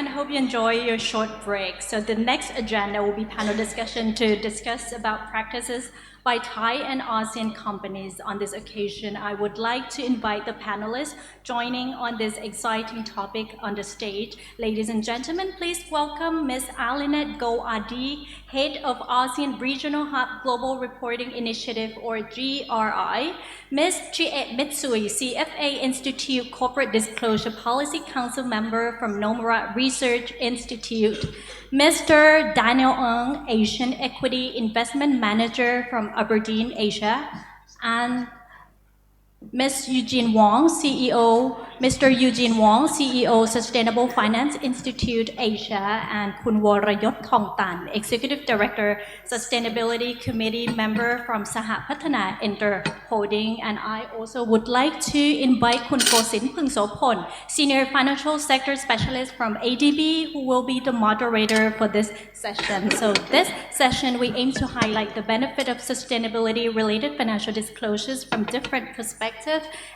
everyone. Hope you enjoy your short break. So the next agenda will be panel discussion to discuss about practices by Thai and ASEAN companies. On this occasion, I would like to invite the panelists joining on this exciting topic on the stage. Ladies and gentlemen, please welcome Ms. Alinette Go Adi, Head of ASEAN Regional Hub Global Reporting Initiative, or GRI, Ms. Chiet Mitsui, CFA Institute Corporate Disclosure Policy Council member from Nomura Research Institute, Mr. Daniel Ng, Asian Equity Investment Manager from Aberdeen, Asia, and Ms. Eugene Wong, CEO, Mr. Eugene Wong, CEO, Sustainable Finance Institute Asia, and Kun Worayot Thongtan, Executive Director, Sustainability Committee member from Saha Patana Inter Holding. And I also would like to invite Kun Kosin Pungsopon, Senior Financial Sector Specialist from ADB, who will be the moderator for this session. So this session, we aim to highlight the benefit of sustainability-related financial disclosures from different perspectives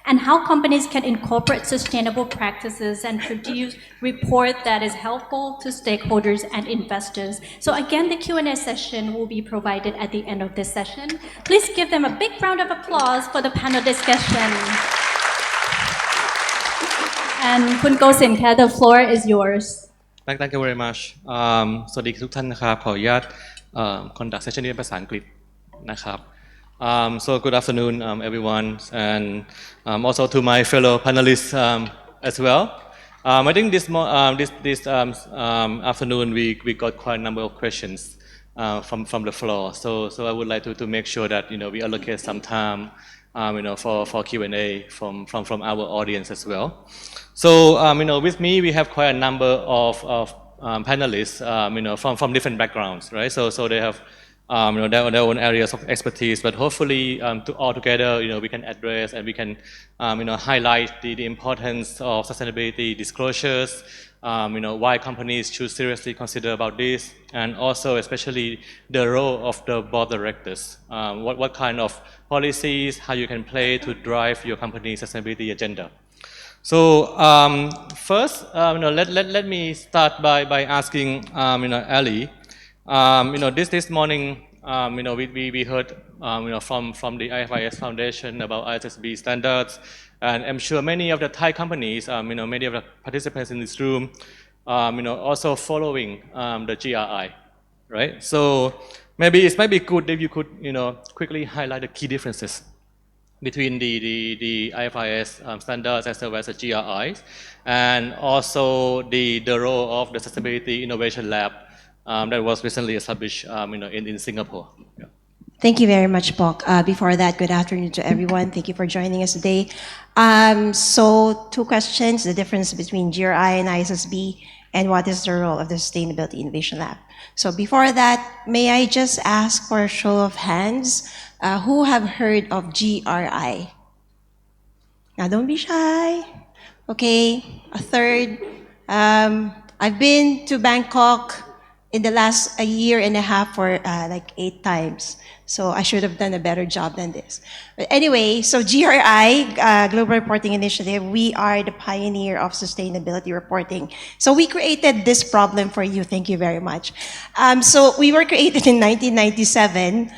and how companies can incorporate sustainable practices and produce report that is helpful to stakeholders and investors. So again, the Q&A session will be provided at the end of this session. Please give them a big round of applause for the panel discussion. And Kun Kosin, the floor is yours. Thank you very much สวัสดีทุกท่านนะครับขออนุญาตconduct session นี้เป็นภาษาอังกฤษนะครับ so good afternoon everyone and also to my fellow panelists as well I think this afternoon we got quite a number of questions from the floor so I would like to make sure that we allocate some time for Q&A from our audience as well. So with me we have quite a number of panelists from different backgrounds, right? So they have their own areas of expertise, but hopefully all together we can address and we can highlight the importance of sustainability disclosures, why companies should seriously consider about this, and also especially the role of the board directors, what kind of policies, how you can play to drive your company's sustainability agenda. So first, let me start by asking Ali. This morning, we heard from the IFIS Foundation about ISSB standards, and I'm sure many of the Thai companies, many of the participants in this room, also following the GRI, right? So maybe it might be good if you could, quickly highlight the key differences between the IFIS standards as well as the GRIs, and also the role of the Sustainability Innovation Lab that was recently established in Singapore. Yeah. Thank you very much, Bok. Before that, good afternoon to everyone. Thank you for joining us today. So two questions, the difference between GRI and ISSB, and what is the role of the Sustainability Innovation Lab. So before that, may I just ask for a show of hands, who have heard of GRI? Now don't be shy. Okay, a third. I've been to Bangkok in the last a year and a half for like 8 times. So I should have done a better job than this. But anyway, so GRI, Global Reporting Initiative, we are the pioneer of sustainability reporting. So we created this problem for you. Thank you very much. So we were created in 1997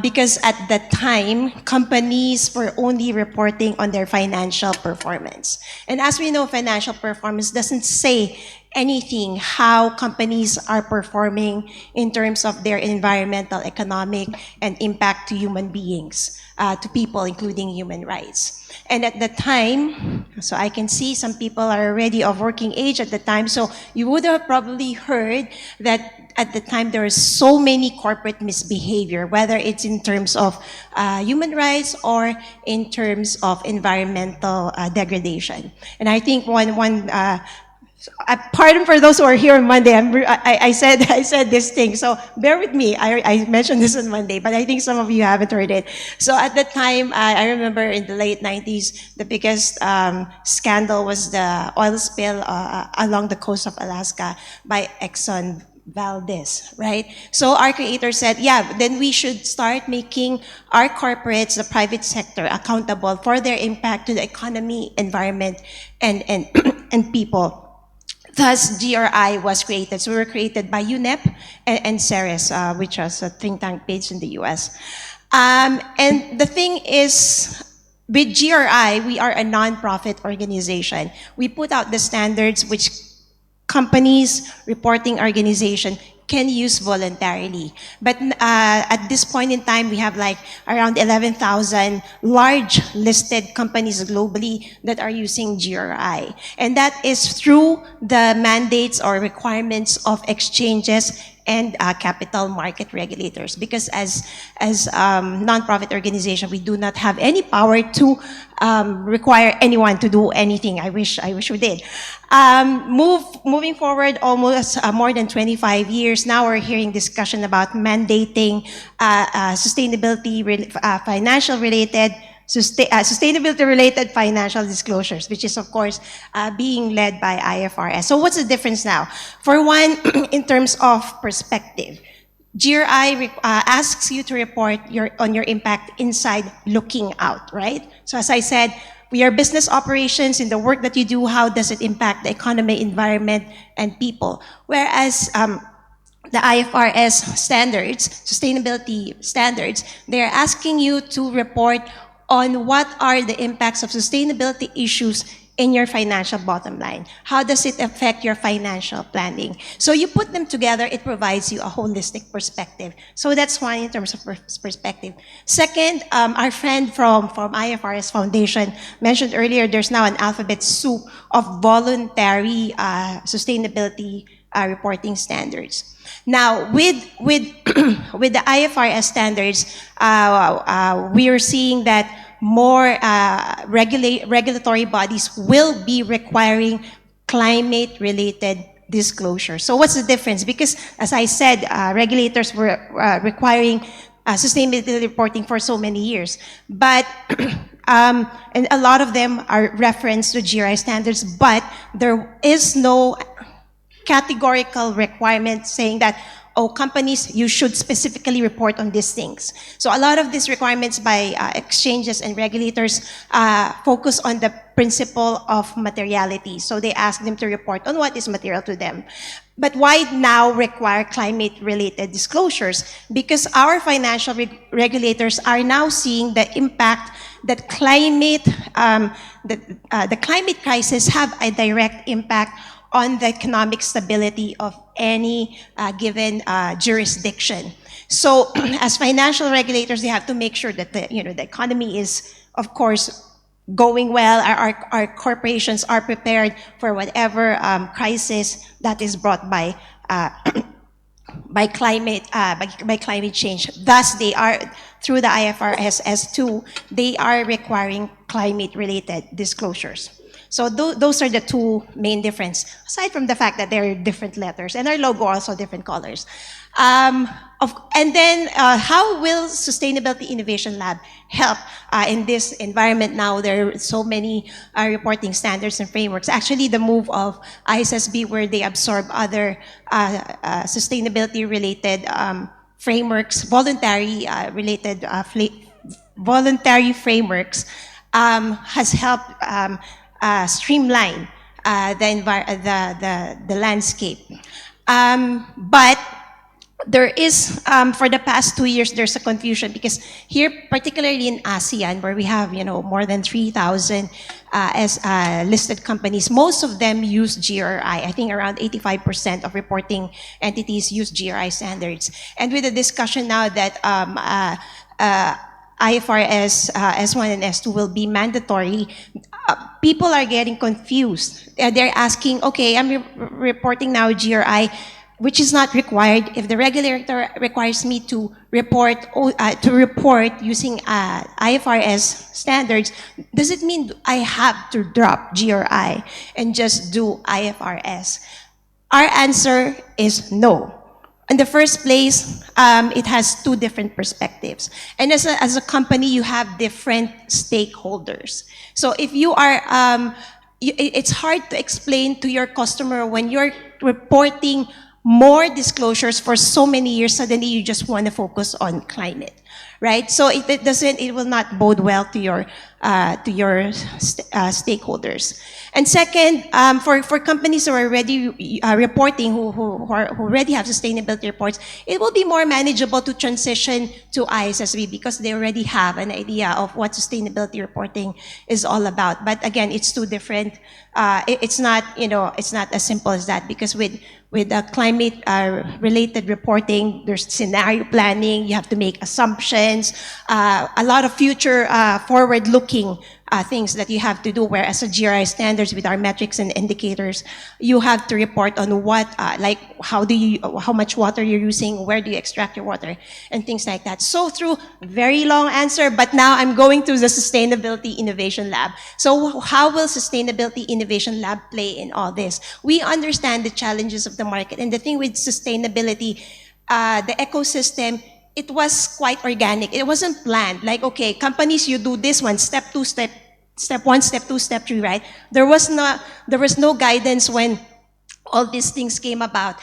because at that time, companies were only reporting on their financial performance. And as we know, financial performance doesn't say anything how companies are performing in terms of their environmental, economic, and impact to human beings, to people, including human rights. And at the time, so I can see some people are already of working age at the time, so you would have probably heard that at the time there is so many corporate misbehavior, whether it's in terms of human rights or in terms of environmental degradation. And I think one pardon for those who are here on Monday. I said this thing, so bear with me. I mentioned this on Monday, but I think some of you haven't heard it. So at the time, I remember in the late 90s, the biggest scandal was the oil spill along the coast of Alaska by Exxon Valdez, right? So our creator said, yeah, then we should start making our corporates, the private sector, accountable for their impact to the economy, environment, and people. Thus, GRI was created. So we were created by UNEP and CERES, which was a think tank based in the US. And the thing is, with GRI, we are a non-profit organization. We put out the standards which companies, reporting organization can use voluntarily. But at this point in time, we have like around 11,000 large listed companies globally that are using GRI. And that is through the mandates or requirements of exchanges and capital market regulators. Because as nonprofit organization, we do not have any power to require anyone to do anything. I wish we did. Moving forward, almost more than 25 years now, we're hearing discussion about mandating sustainability sustainability-related financial disclosures, which is, of course, being led by IFRS. So what's the difference now? For one, in terms of perspective, GRI asks you to report on your impact inside looking out, right? So as I said, we are business operations. In the work that you do, how does it impact the economy, environment, and people? Whereas the IFRS standards, sustainability standards, they're asking you to report on what are the impacts of sustainability issues in your financial bottom line. How does it affect your financial planning? So you put them together, it provides you a holistic perspective. So that's one in terms of perspective. Second, our friend from IFRS Foundation mentioned earlier, there's now an alphabet soup of voluntary sustainability reporting standards. Now, with with the IFRS standards, we are seeing that more regulatory bodies will be requiring climate-related disclosure. So what's the difference? Because, as I said, regulators were requiring sustainability reporting for so many years. But and a lot of them are referenced to GRI standards, but there is no categorical requirement saying that, oh, companies, you should specifically report on these things. So a lot of these requirements by exchanges and regulators focus on the principle of materiality. So they ask them to report on what is material to them. But why now require climate-related disclosures? Because our financial regulators are now seeing the impact that the climate crisis have a direct impact on the economic stability of any given jurisdiction. So as financial regulators, they have to make sure that the economy is, of course, going well. Our corporations are prepared for whatever crisis that is brought by climate change. Thus, they are, through the IFRS S2, they are requiring climate-related disclosures. So those are the two main differences, aside from the fact that they're different letters, and our logo also different colors. And then, how will Sustainability Innovation Lab help in this environment now? There are so many reporting standards and frameworks. Actually, the move of ISSB, where they absorb other sustainability-related frameworks, voluntary frameworks, has helped streamline the landscape. But there is, for the past 2 years, there's a confusion because here, particularly in ASEAN, where we have more than 3,000 as listed companies, most of them use GRI. I think around 85% of reporting entities use GRI standards. And with the discussion now that IFRS S1 and S2 will be mandatory, people are getting confused. They're asking, okay, I'm reporting now GRI, which is not required. If the regulator requires me to report using IFRS standards, does it mean I have to drop GRI and just do IFRS? Our answer is no. In the first place, it has two different perspectives. And as a company, you have different stakeholders. So if you are, it's hard to explain to your customer when you're reporting more disclosures for so many years, suddenly you just want to focus on climate, right? So it will not bode well to your to your stakeholders. And second, for companies who are already reporting, who already have sustainability reports, it will be more manageable to transition to ISSB because they already have an idea of what sustainability reporting is all about. But again, it's too different. It's not, it's not as simple as that because with climate related reporting, there's scenario planning, you have to make assumptions, a lot of future forward looking things that you have to do, whereas a GRI standards with our metrics and indicators, you have to report on what, like how much water you're using, where do you extract your water, and things like that. So through very long answer, but now I'm going to the Sustainability Innovation Lab. So how will Sustainability Innovation Lab play in all this? We understand the challenges of the market, and the thing with sustainability, the ecosystem, it was quite organic. It wasn't planned. Like, okay, companies, you do this one, step two, step one, step two, step three, right? There was no guidance when all these things came about.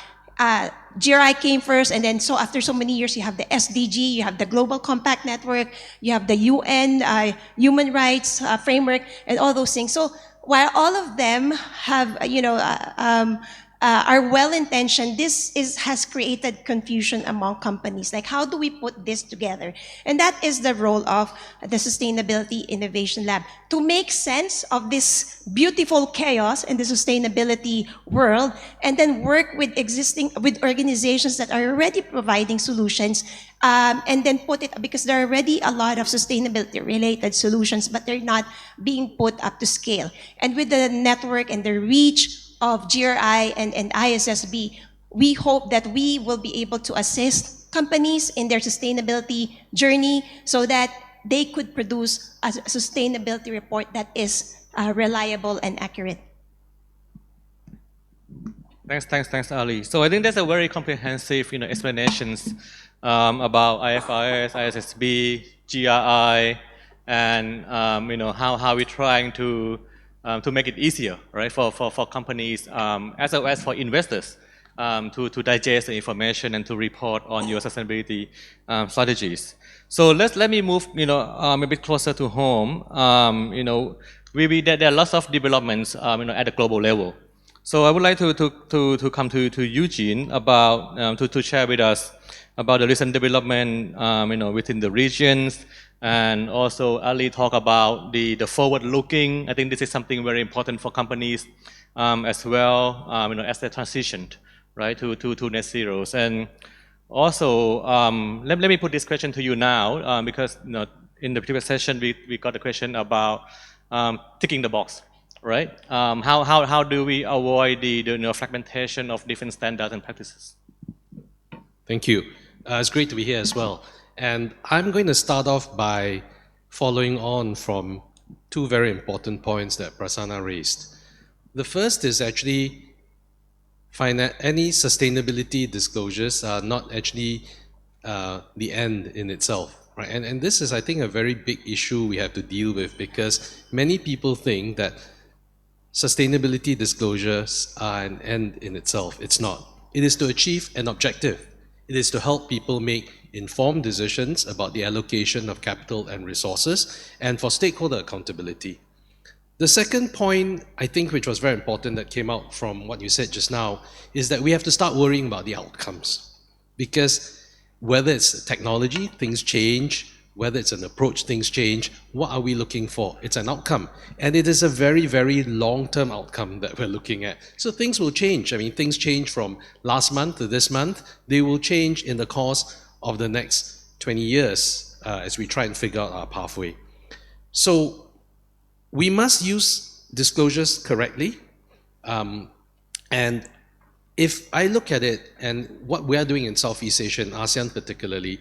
GRI came first, and then so after so many years, you have the SDG, you have the Global Compact Network, you have the UN Human Rights Framework, and all those things. So while all of them have, are well-intentioned, this has created confusion among companies. Like, how do we put this together? And that is the role of the Sustainability Innovation Lab, to make sense of this beautiful chaos in the sustainability world, and then work with organizations that are already providing solutions, and then put it, because there are already a lot of sustainability-related solutions, but they're not being put up to scale. And with the network and the reach of GRI and ISSB, we hope that we will be able to assist companies in their sustainability journey so that they could produce a sustainability report that is reliable and accurate. Thanks, Ali. So I think that's a very comprehensive, explanations about IFRS, ISSB, GRI, and how we're trying to make it easier, right, for companies as well as for investors to digest the information and to report on your sustainability strategies. So let me move a bit closer to home. There are lots of developments at the global level. So I would like to come to Eugene about to share with us about the recent development within the regions. And also, Ali talked about the forward-looking. I think this is something very important for companies as well, as they transitioned, right, to net zeros. And also, let me put this question to you now, because in the previous session we got a question about ticking the box, right? How do we avoid the fragmentation of different standards and practices? Thank you. It's great to be here as well. And I'm going to start off by following on from two very important points that Prasanna raised. The first is actually any sustainability disclosures are not actually the end in itself, right? And this is, I think, a very big issue we have to deal with, because many people think that sustainability disclosures are an end in itself. It's not. It is to achieve an objective. It is to help people make informed decisions about the allocation of capital and resources, and for stakeholder accountability. The second point, I think, which was very important that came out from what you said just now, is that we have to start worrying about the outcomes. Because whether it's technology, things change. Whether it's an approach, things change. What are we looking for? It's an outcome. And it is a very, very long-term outcome that we're looking at. So things will change. I mean, things change from last month to this month. They will change in the course of the next 20 years as we try and figure out our pathway. So we must use disclosures correctly. And if I look at it and what we are doing in Southeast Asia and ASEAN particularly,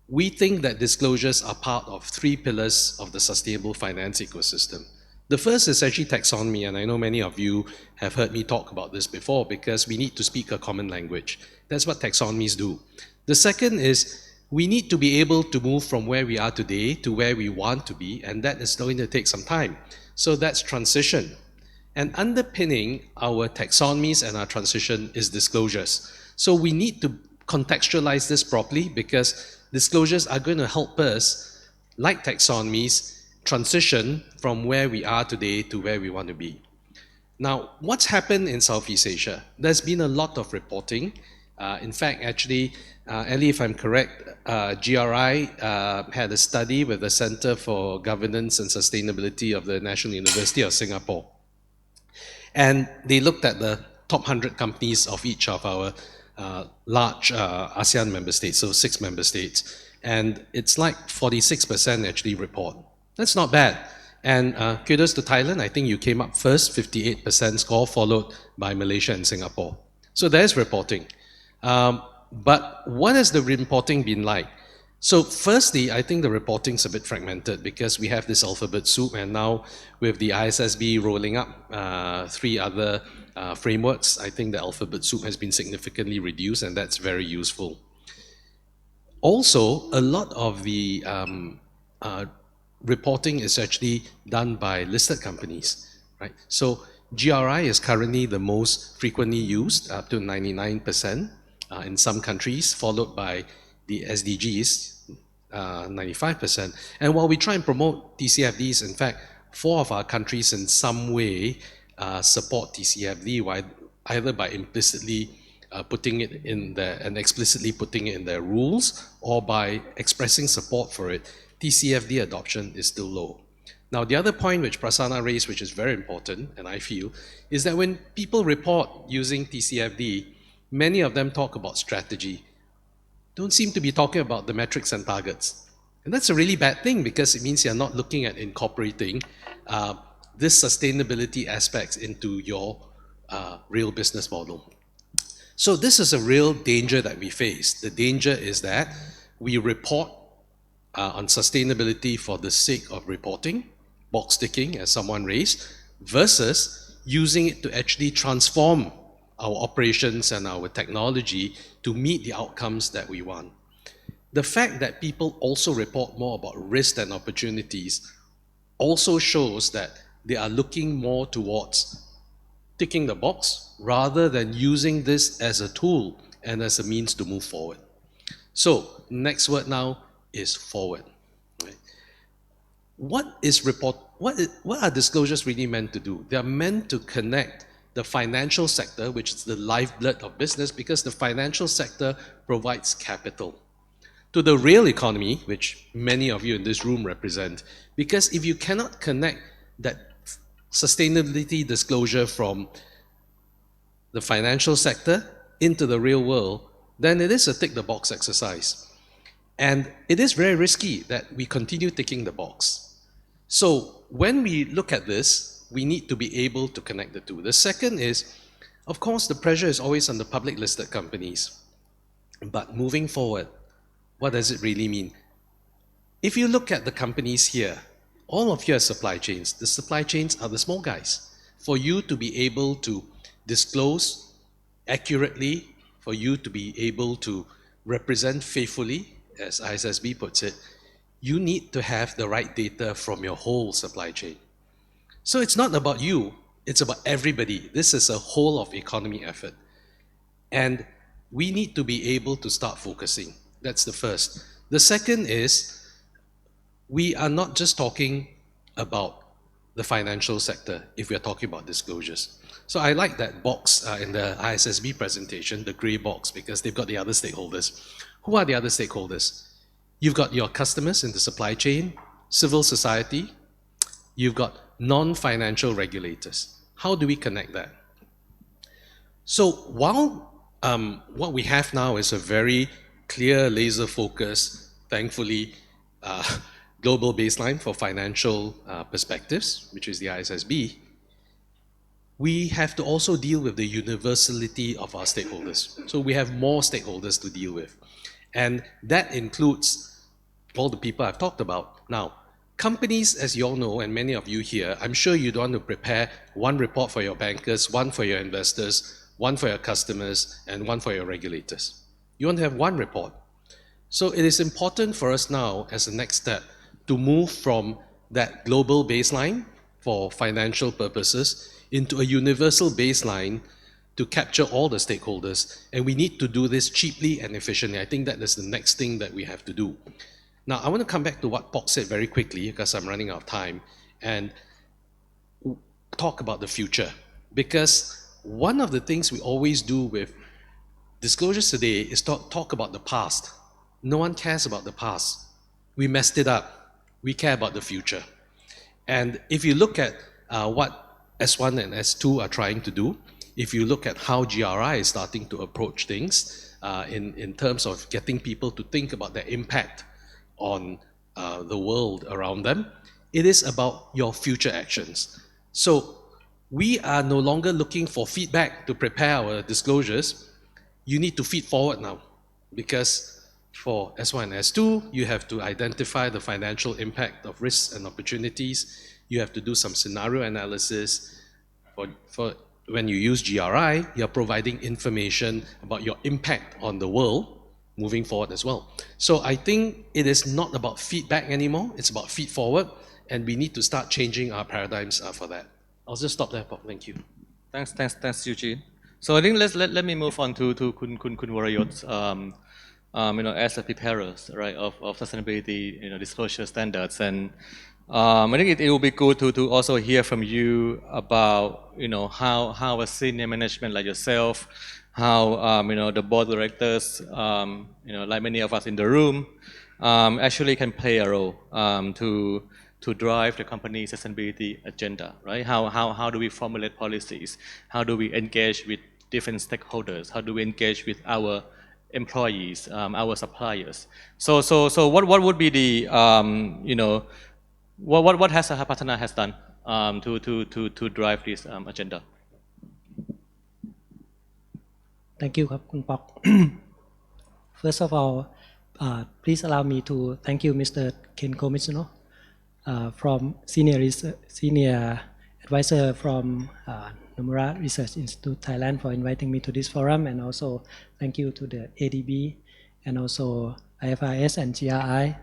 we think that disclosures are part of three pillars of the sustainable finance ecosystem. The first is actually taxonomy, and I know many of you have heard me talk about this before, because we need to speak a common language. That's what taxonomies do. The second is we need to be able to move from where we are today to where we want to be, and that is going to take some time. So that's transition. And underpinning our taxonomies and our transition is disclosures. So we need to contextualize this properly, because disclosures are going to help us, like taxonomies, transition from where we are today to where we want to be. Now, what's happened in Southeast Asia? There's been a lot of reporting. In fact, actually, Ellie, if I'm correct, GRI had a study with the Center for Governance and Sustainability of the National University of Singapore. And they looked at the top 100 companies of each of our large ASEAN member states, so 6 member states. And it's like 46% actually report. That's not bad. And kudos to Thailand, I think you came up first, 58% score, followed by Malaysia and Singapore. So there's reporting. But what has the reporting been like? So firstly, I think the reporting's a bit fragmented because we have this alphabet soup, and now with the ISSB rolling up 3 other frameworks, I think the alphabet soup has been significantly reduced, and that's very useful. Also, a lot of the reporting is actually done by listed companies, right? So GRI is currently the most frequently used, up to 99% in some countries, followed by the SDGs, 95%. And while we try and promote TCFDs, in fact, 4 of our countries in some way support TCFD, either by implicitly putting it in there and explicitly putting it in their rules, or by expressing support for it. TCFD adoption is still low. Now, the other point which Prasanna raised, which is very important, and I feel, is that when people report using TCFD, many of them talk about strategy, don't seem to be talking about the metrics and targets. And that's a really bad thing because it means you're not looking at incorporating this sustainability aspects into your real business model. So this is a real danger that we face. The danger is that we report on sustainability for the sake of reporting, box ticking, as someone raised, versus using it to actually transform our operations and our technology to meet the outcomes that we want. The fact that people also report more about risks and opportunities also shows that they are looking more towards ticking the box rather than using this as a tool and as a means to move forward. So, next word now is forward. Right? What are disclosures really meant to do? They are meant to connect the financial sector, which is the lifeblood of business, because the financial sector provides capital, to the real economy, which many of you in this room represent. Because if you cannot connect that sustainability disclosure from the financial sector into the real world, then it is a tick the box exercise. And it is very risky that we continue ticking the box. So when we look at this, we need to be able to connect the two. The second is, of course, the pressure is always on the public listed companies. But moving forward, what does it really mean? If you look at the companies here, all of you are supply chains. The supply chains are the small guys. For you to be able to disclose accurately, for you to be able to represent faithfully, as ISSB puts it, you need to have the right data from your whole supply chain. So it's not about you, it's about everybody. This is a whole of economy effort. And we need to be able to start focusing. That's the first. The second is, we are not just talking about the financial sector if we are talking about disclosures. So I like that box in the ISSB presentation, the grey box, because they've got the other stakeholders. Who are the other stakeholders? You've got your customers in the supply chain, civil society, you've got non-financial regulators. How do we connect that? So while what we have now is a very clear laser focus, thankfully, global baseline for financial perspectives, which is the ISSB, we have to also deal with the universality of our stakeholders. So we have more stakeholders to deal with. And that includes all the people I've talked about. Now, companies, as you all know, and many of you here, I'm sure you don't want to prepare one report for your bankers, one for your investors, one for your customers, and one for your regulators. You want to have one report. So it is important for us now, as a next step, to move from that global baseline for financial purposes into a universal baseline to capture all the stakeholders. And we need to do this cheaply and efficiently. I think that is the next thing that we have to do. Now, I want to come back to what Pok said very quickly because I'm running out of time and talk about the future. Because one of the things we always do with disclosures today is talk about the past. No one cares about the past. We messed it up. We care about the future. And if you look at what S1 and S2 are trying to do, if you look at how GRI is starting to approach things in terms of getting people to think about their impact on the world around them, it is about your future actions. So we are no longer looking for feedback to prepare our disclosures. You need to feed forward now, because for S1 and S2, you have to identify the financial impact of risks and opportunities. You have to do some scenario analysis. For when you use GRI, you're providing information about your impact on the world moving forward as well. So I think it is not about feedback anymore, it's about feed forward, and we need to start changing our paradigms for that. I'll just stop there, Pop. Thank you. Thanks, Eugene. So I think let me move on to Kun Warayot's, as a preparers, right, of sustainability, disclosure standards, and I think it will be good to also hear from you about, how a senior management like yourself, how, the board directors, like many of us in the room, actually can play a role to drive the company's sustainability agenda, right? How do we formulate policies? How do we engage with different stakeholders? How do we engage with our employees, our suppliers? So what would be the, what has Patana has done to drive this agenda? Thank you, Khun Pok. First of all, please allow me to thank you, Mr. Ken Komitsune, from senior advisor from Nomura Research Institute, Thailand, for inviting me to this forum, and also thank you to the ADB and also IFRS and GRI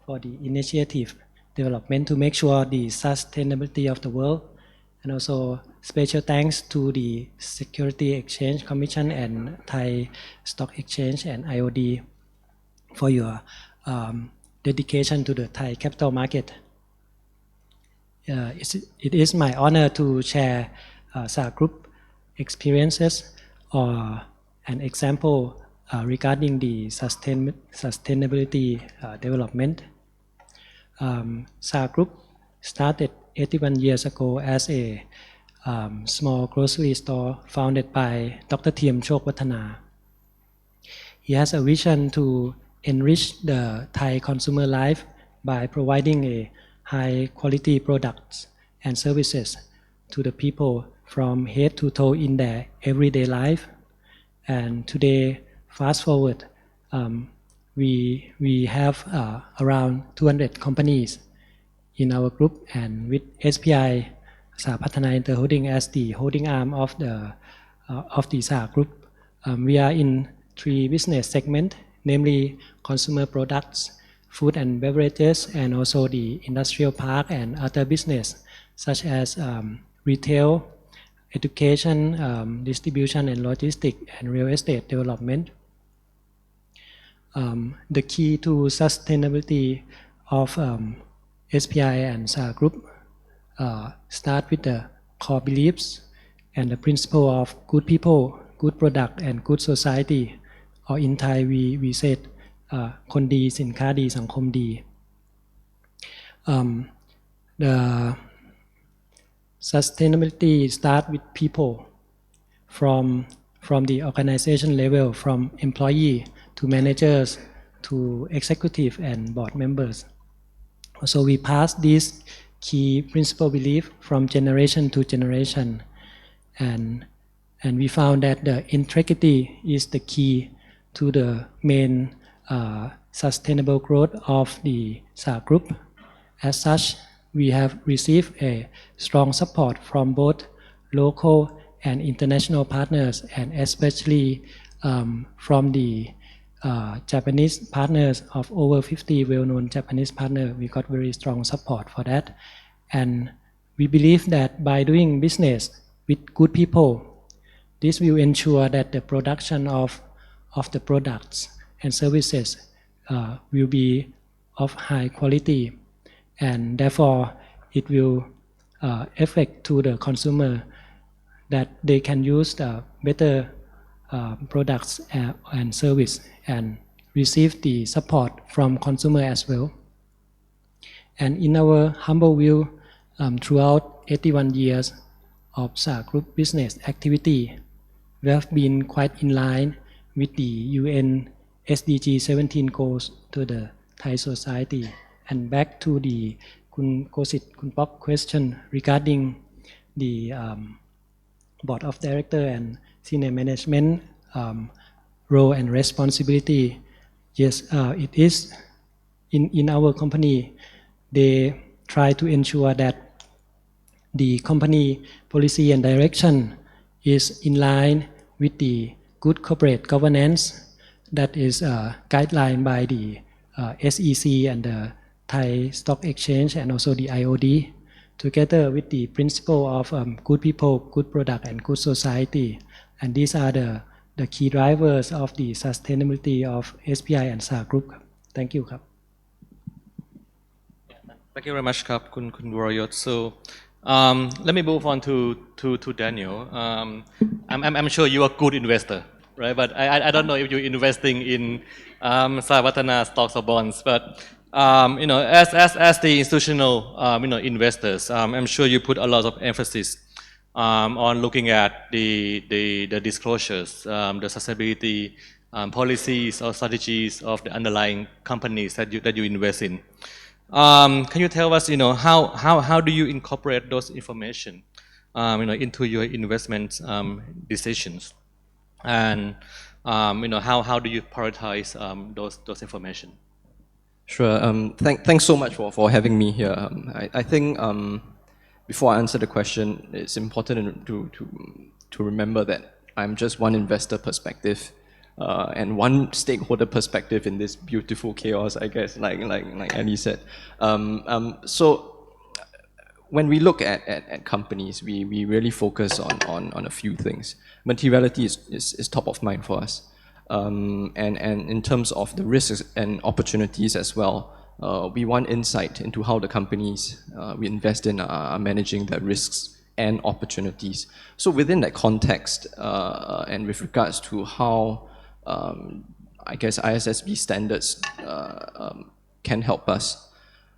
for the initiative development to make sure the sustainability of the world, and also special thanks to the Security Exchange Commission and Thai Stock Exchange and IOD for your dedication to the Thai capital market. It is my honor to share SAR Group experiences or an example regarding the sustainability development. SAR Group started 81 years ago as a small grocery store founded by Dr. Thiem Chokwathana. He has a vision to enrich the Thai consumer life by providing a high quality products and services to the people from head to toe in their everyday life. And today, fast forward, we have around 200 companies in our group, and with SPI Sahapatana Interholding as the holding arm of the SAR Group, we are in 3 business segments, namely consumer products, food and beverages, and also the industrial park and other business such as retail, education, distribution and logistics, and real estate development. The key to sustainability of SPI and SAR Group start with the core beliefs and the principle of good people, good product, and good society. Or in Thai, we said, คนดีสินค้าดีสังคมดี The sustainability start with people from the organization level, from employee to managers to executive and board members. So we pass this key principle belief from generation to generation, and we found that the integrity is the key to the main sustainable growth of the SAR Group. As such, we have received a strong support from both local and international partners, and especially from the Japanese partners of over 50 well-known Japanese partners. We got very strong support for that. And we believe that by doing business with good people, this will ensure that the production of the products and services will be of high quality, and therefore it will affect to the consumer that they can use the better products and service and receive the support from consumer as well. And in our humble view, throughout 81 years of SAR Group business activity, we have been quite in line with the UN SDG 17 goals to the Thai society. And back to the Kun Kosit, Kun Pok question regarding the board of director and senior management role and responsibility. Yes, it is in our company. They try to ensure that the company policy and direction is in line with the good corporate governance that is guidelined by the SEC and the Thai Stock Exchange and also the IOD, together with the principle of good people, good product, and good society. And these are the key drivers of the sustainability of SPI and SAR Group. Thank you. Thank you very much, Kun Warayot. So let me move on to Daniel. I'm sure you are a good investor, right? But I don't know if you're investing in Savatana stocks or bonds. But as the institutional investors, I'm sure you put a lot of emphasis on looking at the disclosures, the sustainability policies or strategies of the underlying companies that you invest in. Can you tell us, how do you incorporate those information, into your investment decisions, and how do you prioritize those information? Sure. Thanks so much for having me here. I think before I answer the question, it's important to remember that I'm just one investor perspective. And one stakeholder perspective in this beautiful chaos, I guess, like Annie said. So when we look at companies, we really focus on a few things. Materiality is top of mind for us. And in terms of the risks and opportunities as well, we want insight into how the companies we invest in are managing their risks and opportunities. So within that context, and with regards to how I guess ISSB standards can help us.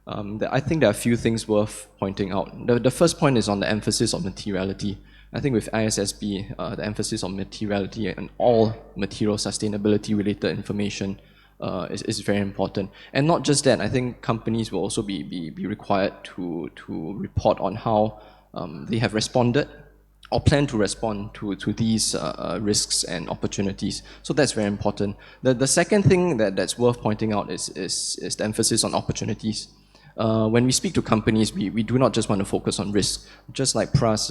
I think there are a few things worth pointing out. The first point is on the emphasis on materiality. I think with ISSB, the emphasis on materiality and all material sustainability related information is very important. And not just that, I think companies will also be required to report on how they have responded or plan to respond to these risks and opportunities. So that's very important. The second thing that's worth pointing out is the emphasis on opportunities. When we speak to companies, we do not just want to focus on risk. Just like Pras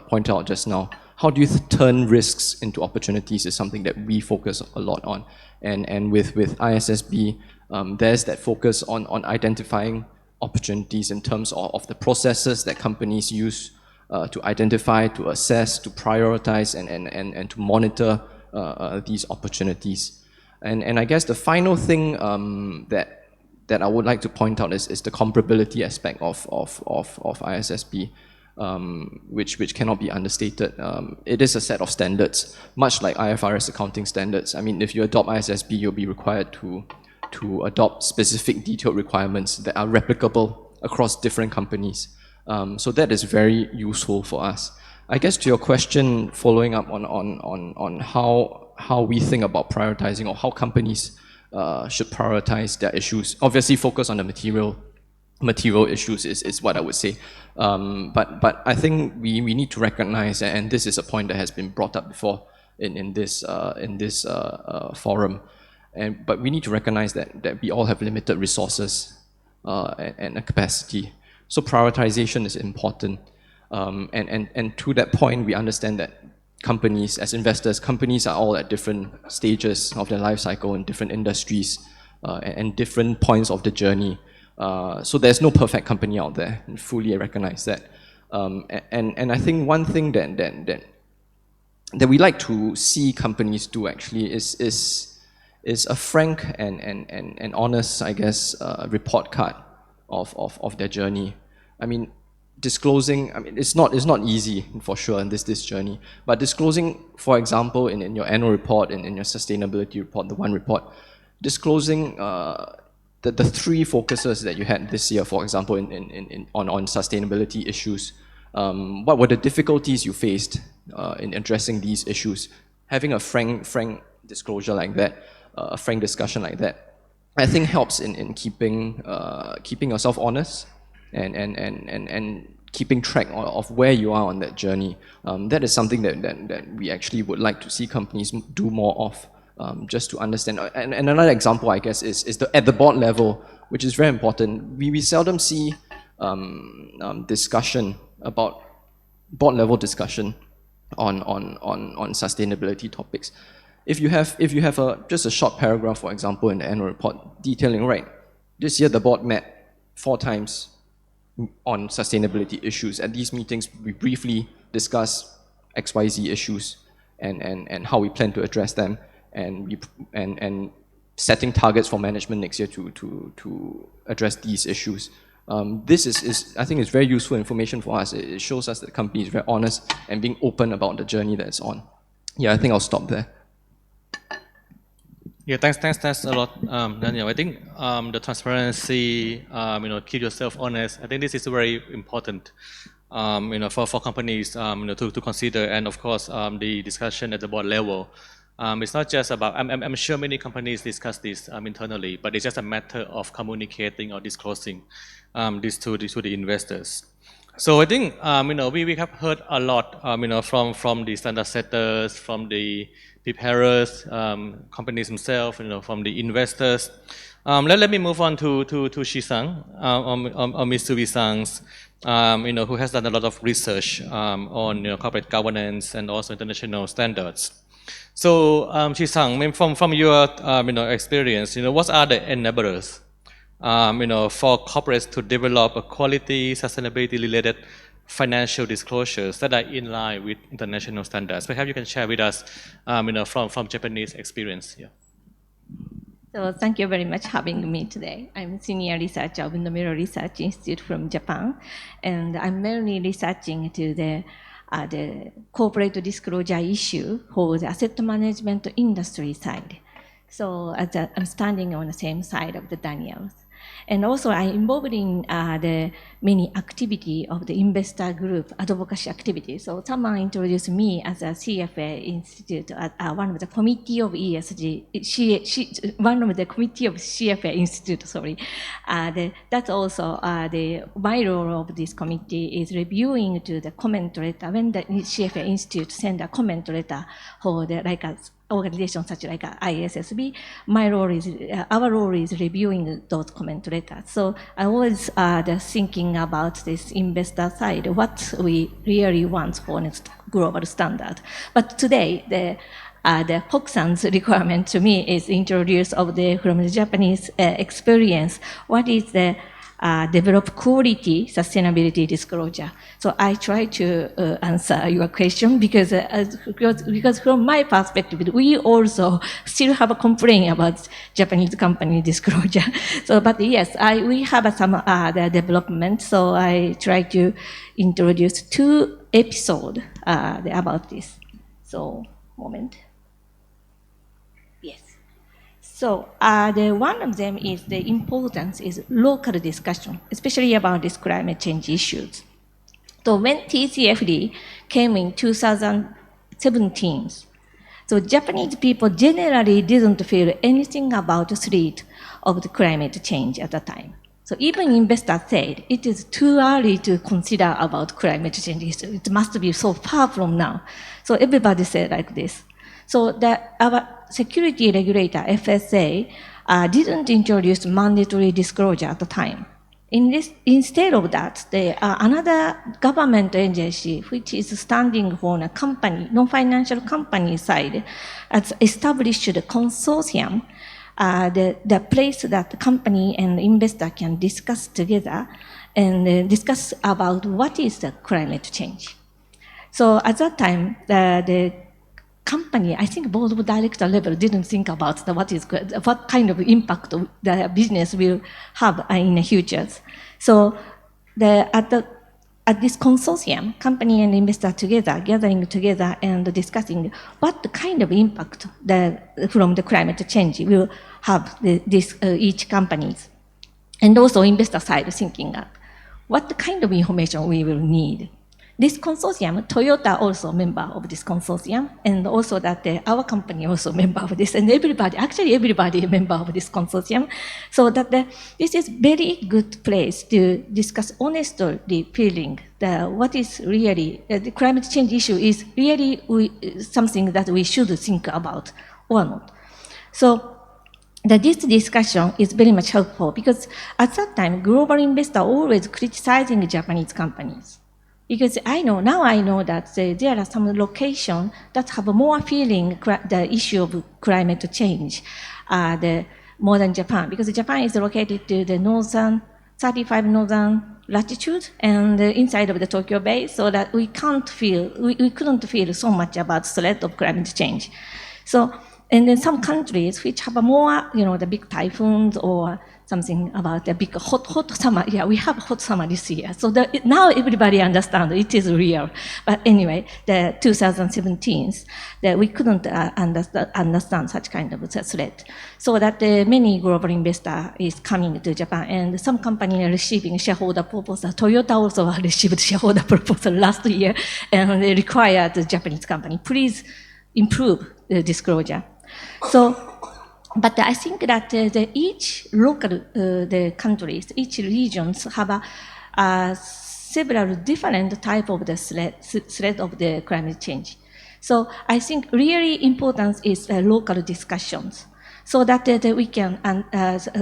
pointed out just now, how do you turn risks into opportunities is something that we focus a lot on. And with ISSB, there's that focus on identifying opportunities in terms of the processes that companies use to identify, to assess, to prioritize, and to monitor these opportunities. And I guess the final thing that I would like to point out is the comparability aspect of ISSB, which cannot be understated. It is a set of standards, much like IFRS accounting standards. I mean, if you adopt ISSB, you'll be required to adopt specific detailed requirements that are replicable across different companies. So that is very useful for us. I guess to your question, following up on how we think about prioritizing or how companies should prioritize their issues. Obviously, focus on the material issues is what I would say. But I think we need to recognize, and this is a point that has been brought up before in this forum. But we need to recognize that we all have limited resources and a capacity. So prioritization is important. And to that point, we understand that companies, as investors, companies are all at different stages of their life cycle in different industries and different points of the journey. So there's no perfect company out there, and fully recognize that. And I think one thing that we like to see companies do actually is is a frank and honest, I guess, report card of their journey. I mean, disclosing, I mean, it's not easy for sure in this journey, but disclosing, for example, in your annual report, in your sustainability report, the one report, disclosing the three focuses that you had this year, for example, on sustainability issues. What were the difficulties you faced in addressing these issues? Having a frank disclosure like that, a frank discussion like that, I think helps in keeping yourself honest and keeping track of where you are on that journey. That is something that we actually would like to see companies do more of, just to understand. And another example, I guess, is at the board level, which is very important. We seldom see discussion about board level discussion on sustainability topics. If you have just a short paragraph, for example, in the annual report detailing, right, this year the board met 4 times on sustainability issues. At these meetings, we briefly discuss XYZ issues and how we plan to address them, and setting targets for management next year to address these issues. This is I think it's very useful information for us. It shows us that the company is very honest and being open about the journey that it's on. Yeah, I think I'll stop there. Yeah, thanks a lot, Daniel. I think the transparency, keep yourself honest. I think this is very important, for companies, to consider, and of course, the discussion at the board level. It's not just about. I'm sure many companies discuss this internally, but it's just a matter of communicating or disclosing this to the investors. So I think we have heard a lot, from the standard setters, from the preparers, companies themselves, from the investors. Let me move on to Shi-sang, or Mr. Wee-sangs, who has done a lot of research on corporate governance and also international standards. So Shi-sang, from your experience, what are the enablers for corporates to develop a quality sustainability-related financial disclosures that are in line with international standards? Perhaps you can share with us, from Japanese experience. Yeah. So thank you very much for having me today. I'm senior researcher of the Mirror Research Institute from Japan, and I'm mainly researching to the corporate disclosure issue for the asset management industry side. So I'm standing on the same side of the Daniels. And also I'm involved in the many activity of the investor group advocacy activity. So someone introduced me as a CFA Institute, one of the committee of ESG, one of the committee of CFA Institute, sorry. That's also my role of this committee is reviewing to the comment letter. When the CFA Institute send a comment letter for the organizations such like ISSB, our role is reviewing those comment letters. So I was thinking about this investor side, what we really want for next global standard. But today, the Hokuson's requirement to me is introduced from the Japanese experience. What is the develop quality sustainability disclosure? So I try to answer your question because from my perspective, we also still have a complaint about Japanese company disclosure. So, but yes, we have some development. So I try to introduce 2 episodes about this. So, moment. So one of them is the importance is local discussion, especially about this climate change issues. So when TCFD came in 2017, so Japanese people generally didn't feel anything about the threat of the climate change at the time. So even investors said it is too early to consider about climate change. It must be so far from now. So everybody said like this. So our security regulator, FSA, didn't introduce mandatory disclosure at the time. Instead of that, another government agency, which is standing for a company, non-financial company side, has established a consortium, the place that the company and investor can discuss together and discuss about what is the climate change. So at that time, the company, I think board of director level didn't think about what kind of impact the business will have in the future. So at this consortium, company and investor together, gathering together and discussing what kind of impact from the climate change will have each companies. And also investor side thinking what kind of information we will need. This consortium, Toyota also member of this consortium, and also that our company also member of this, and everybody member of this consortium. So that this is very good place to discuss honestly feeling what is really, the climate change issue is really something that we should think about or not. So this discussion is very much helpful because at that time, global investors always criticizing Japanese companies. Because now I know that there are some locations that have more feeling the issue of climate change more than Japan. Because Japan is located to the 35 northern latitude and inside of the Tokyo Bay, so that we couldn't feel so much about threat of climate change. So, and then some countries which have a more, the big typhoons or something about the big hot summer. Yeah, we have hot summer this year. So now everybody understands it is real. But anyway, the 2017, that we couldn't understand such kind of threat. So that many global investors is coming to Japan, and some company are receiving shareholder proposal. Toyota also received shareholder proposal last year, and they required the Japanese company, please improve the disclosure. So, but I think that each local the countries, each regions have several different type of the threat of the climate change. So I think really important is local discussions, so that we can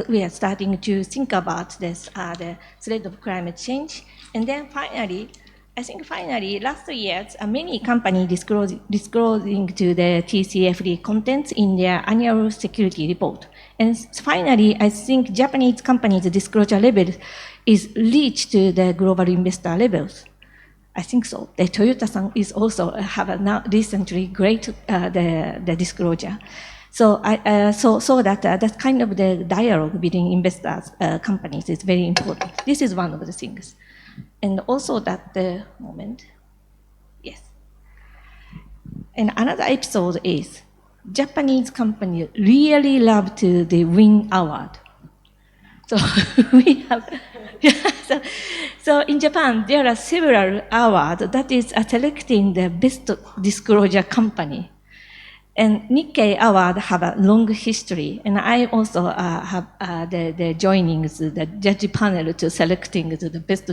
we are starting to think about this the threat of climate change, and then finally. I think finally, last year, many companies disclosing to the TCFD contents in their annual security report. And finally, I think Japanese companies' disclosure level is reached to the global investor levels. I think so. The Toyota-san is also have now recently great the disclosure. So so that kind of the dialogue between investors, companies is very important. This is one of the things. And also that the moment, yes. And another episode is Japanese company really love to the win award. So we have, so in Japan there are several awards that is selecting the best disclosure company. And Nikkei Award have a long history, and I also have the joining the judge panel to selecting the best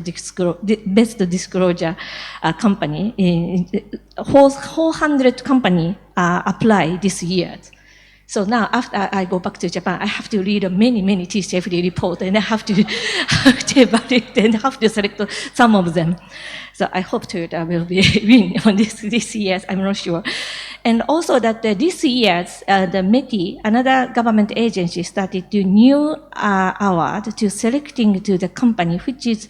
disclosure company. 400 company apply this year. So now, after I go back to Japan, I have to read many TCFD reports, and I have to evaluate and have to select some of them. So I hope Toyota will be win on this year. I'm not sure. And also that this year, the METI, another government agency, started a new award to selecting to the company which is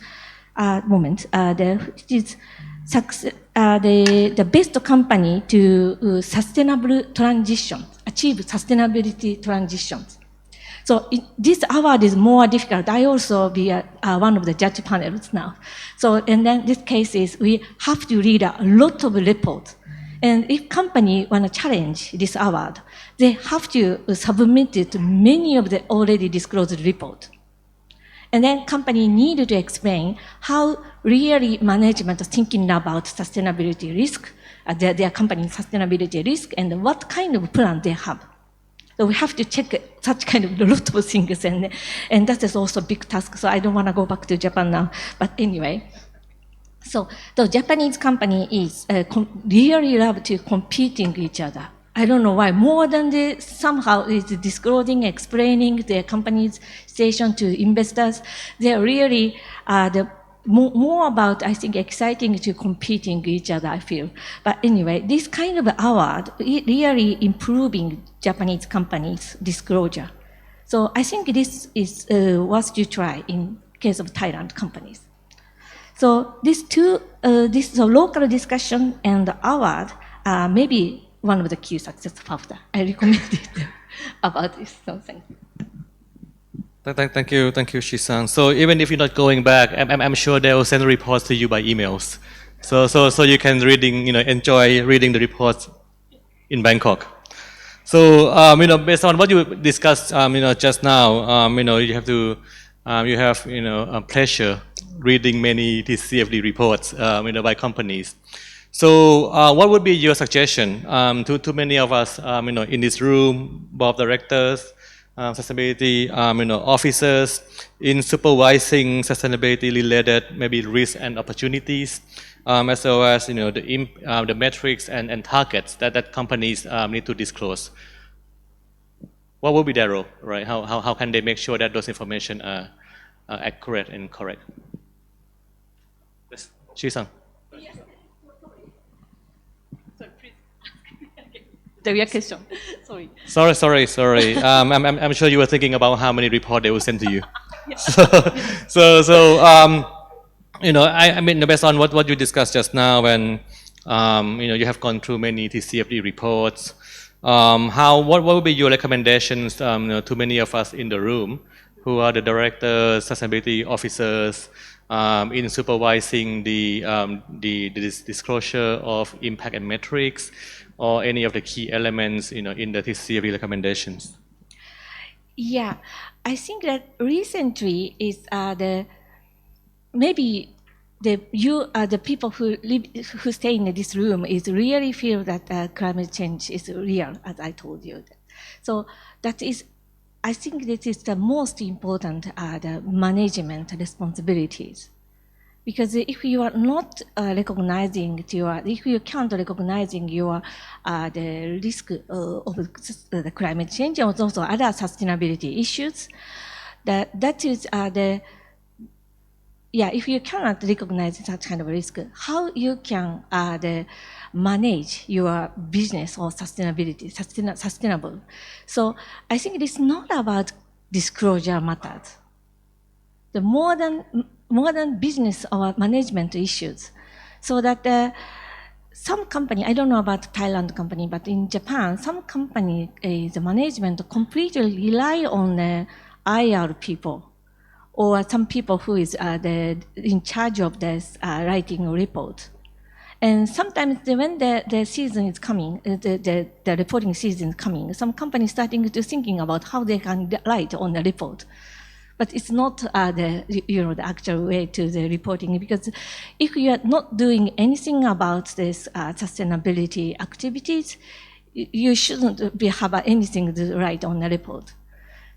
which is the best company to sustainable transition, achieve sustainability transitions. So this award is more difficult. I also be one of the judge panels now. So and then this case is we have to read a lot of reports. And if company want to challenge this award, they have to submit it to many of the already disclosed reports. And then company need to explain how really management is thinking about sustainability risk, their company sustainability risk, and what kind of plan they have. So we have to check such kind of lot of things, and that is also a big task. So I don't want to go back to Japan now. But anyway, so the Japanese company is really love to competing each other. I don't know why. More than somehow is disclosing, explaining their company's station to investors. They're really more about, I think, exciting to competing each other, I feel. But anyway, this kind of award really improving Japanese companies' disclosure. So I think this is worth to try in case of Thailand companies. So these two, this local discussion and the award maybe one of the key success factor. I recommend it about this. So thank you. Thank you, Shisan. So even if you're not going back, I'm sure they will send reports to you by emails. So you can enjoy reading the reports in Bangkok. So based on what you discussed, just now, you have to, you have, a pleasure reading many TCFD reports, by companies. So what would be your suggestion to many of us, in this room, board of directors, sustainability, officers in supervising sustainability-related maybe risks and opportunities, as well as the metrics and targets that companies need to disclose. What would be their role, right? How can they make sure that those information are accurate and correct? Yes, Shi-san. The real question. Sorry. Sorry. I'm sure you were thinking about how many reports they will send to you. I mean, based on what you discussed just now, and you have gone through many TCFD reports. What would be your recommendations to many of us in the room, who are the directors, sustainability officers, in supervising the disclosure of impact and metrics, or any of the key elements, in the TCFD recommendations? Yeah, I think that recently is maybe the people who stay in this room is really feel that climate change is real, as I told you. So that is, I think this is the most important the management responsibilities. Because if you are not recognizing if you can't recognizing your the risk of the climate change and also other sustainability issues, that is if you cannot recognize that kind of risk, how you can manage your business or sustainable. So I think it is not about disclosure matters. The more than business or management issues. So that some company, I don't know about Thailand company, but in Japan, some company, the management completely rely on the IR people, or some people who is in charge of this writing a report. And sometimes when the season is coming, the reporting season is coming, some companies starting to thinking about how they can write on the report. But it's not the actual way to the reporting, because if you are not doing anything about this sustainability activities, you shouldn't have anything to write on the report.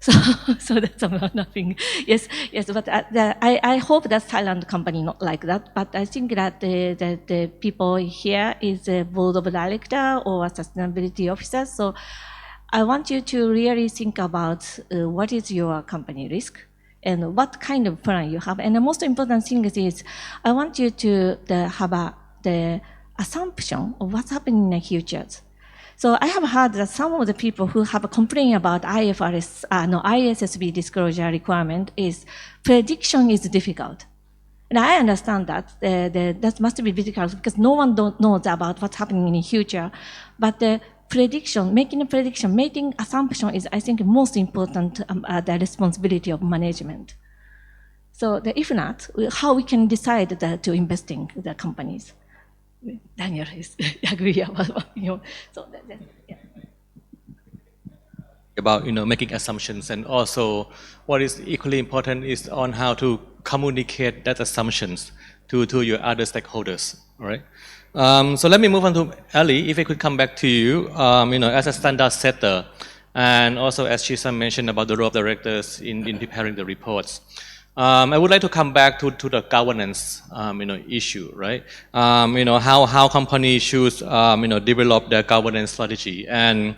So that's about nothing. Yes, but I hope that Thailand company not like that. But I think that the people here is a board of director or a sustainability officer. So I want you to really think about what is your company risk and what kind of plan you have. And the most important thing is I want you to have the assumption of what's happening in the future. So I have heard that some of the people who have a complaint about ISSB disclosure requirement is prediction is difficult. And I understand that that must be difficult because no one knows about what's happening in the future. But the prediction, making assumption is, I think, most important the responsibility of management. So if not, how we can decide to invest in the companies? Daniel is agree about so yeah. About making assumptions, and also what is equally important is on how to communicate that assumptions to your other stakeholders. All right. So let me move on to Ali. If I could come back to you, as a standard setter, and also as Shisan mentioned about the role of directors in preparing the reports. I would like to come back to the governance, issue, right? How companies should, develop their governance strategy, and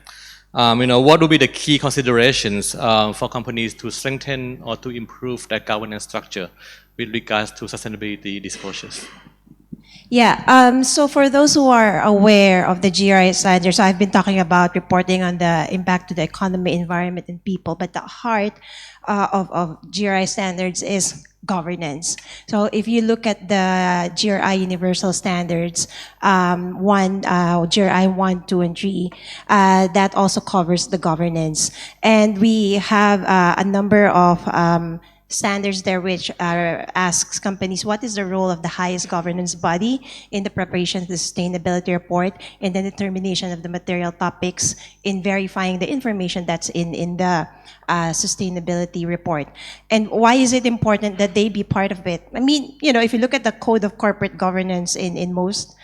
what would be the key considerations for companies to strengthen or to improve their governance structure with regards to sustainability disclosures? Yeah, so for those who are aware of the GRI standards, I've been talking about reporting on the impact to the economy, environment, and people, but the heart of GRI standards is governance. So if you look at the GRI Universal Standards, GRI 1, 2, and 3, that also covers the governance. And we have a number of standards there which asks companies what is the role of the highest governance body in the preparation of the sustainability report and the determination of the material topics in verifying the information that's in the sustainability report. And why is it important that they be part of it? I mean, you know, if you look at the Code of Corporate Governance in most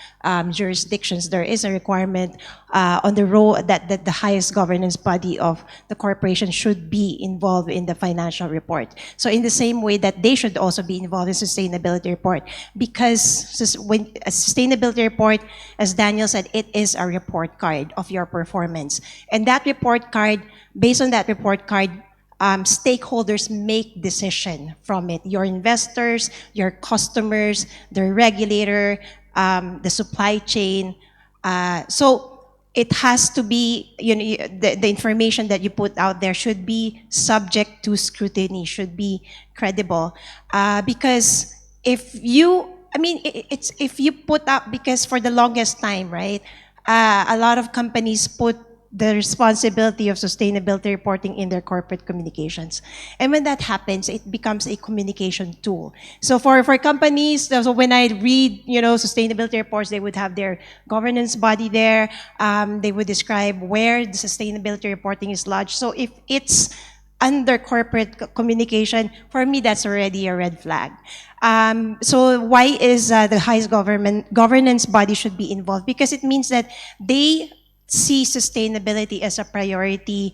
jurisdictions, there is a requirement on the role that the highest governance body of the corporation should be involved in the financial report. So in the same way that they should also be involved in sustainability report, because when a sustainability report, as Daniel said, it is a report card of your performance. And that report card, based on that report card, stakeholders make decision from it. Your investors, your customers, the regulator, the supply chain. So it has to be, you know, the information that you put out there should be subject to scrutiny, should be credible. Because if you, I mean, it's if you put out, because for the longest time, right, a lot of companies put the responsibility of sustainability reporting in their corporate communications. And when that happens, it becomes a communication tool. So for companies, so when I read, you know, sustainability reports, they would have their governance body there. They would describe where the sustainability reporting is lodged. So if it's under corporate communication, for me, that's already a red flag. So why is the highest governance body should be involved? Because it means that they see sustainability as a priority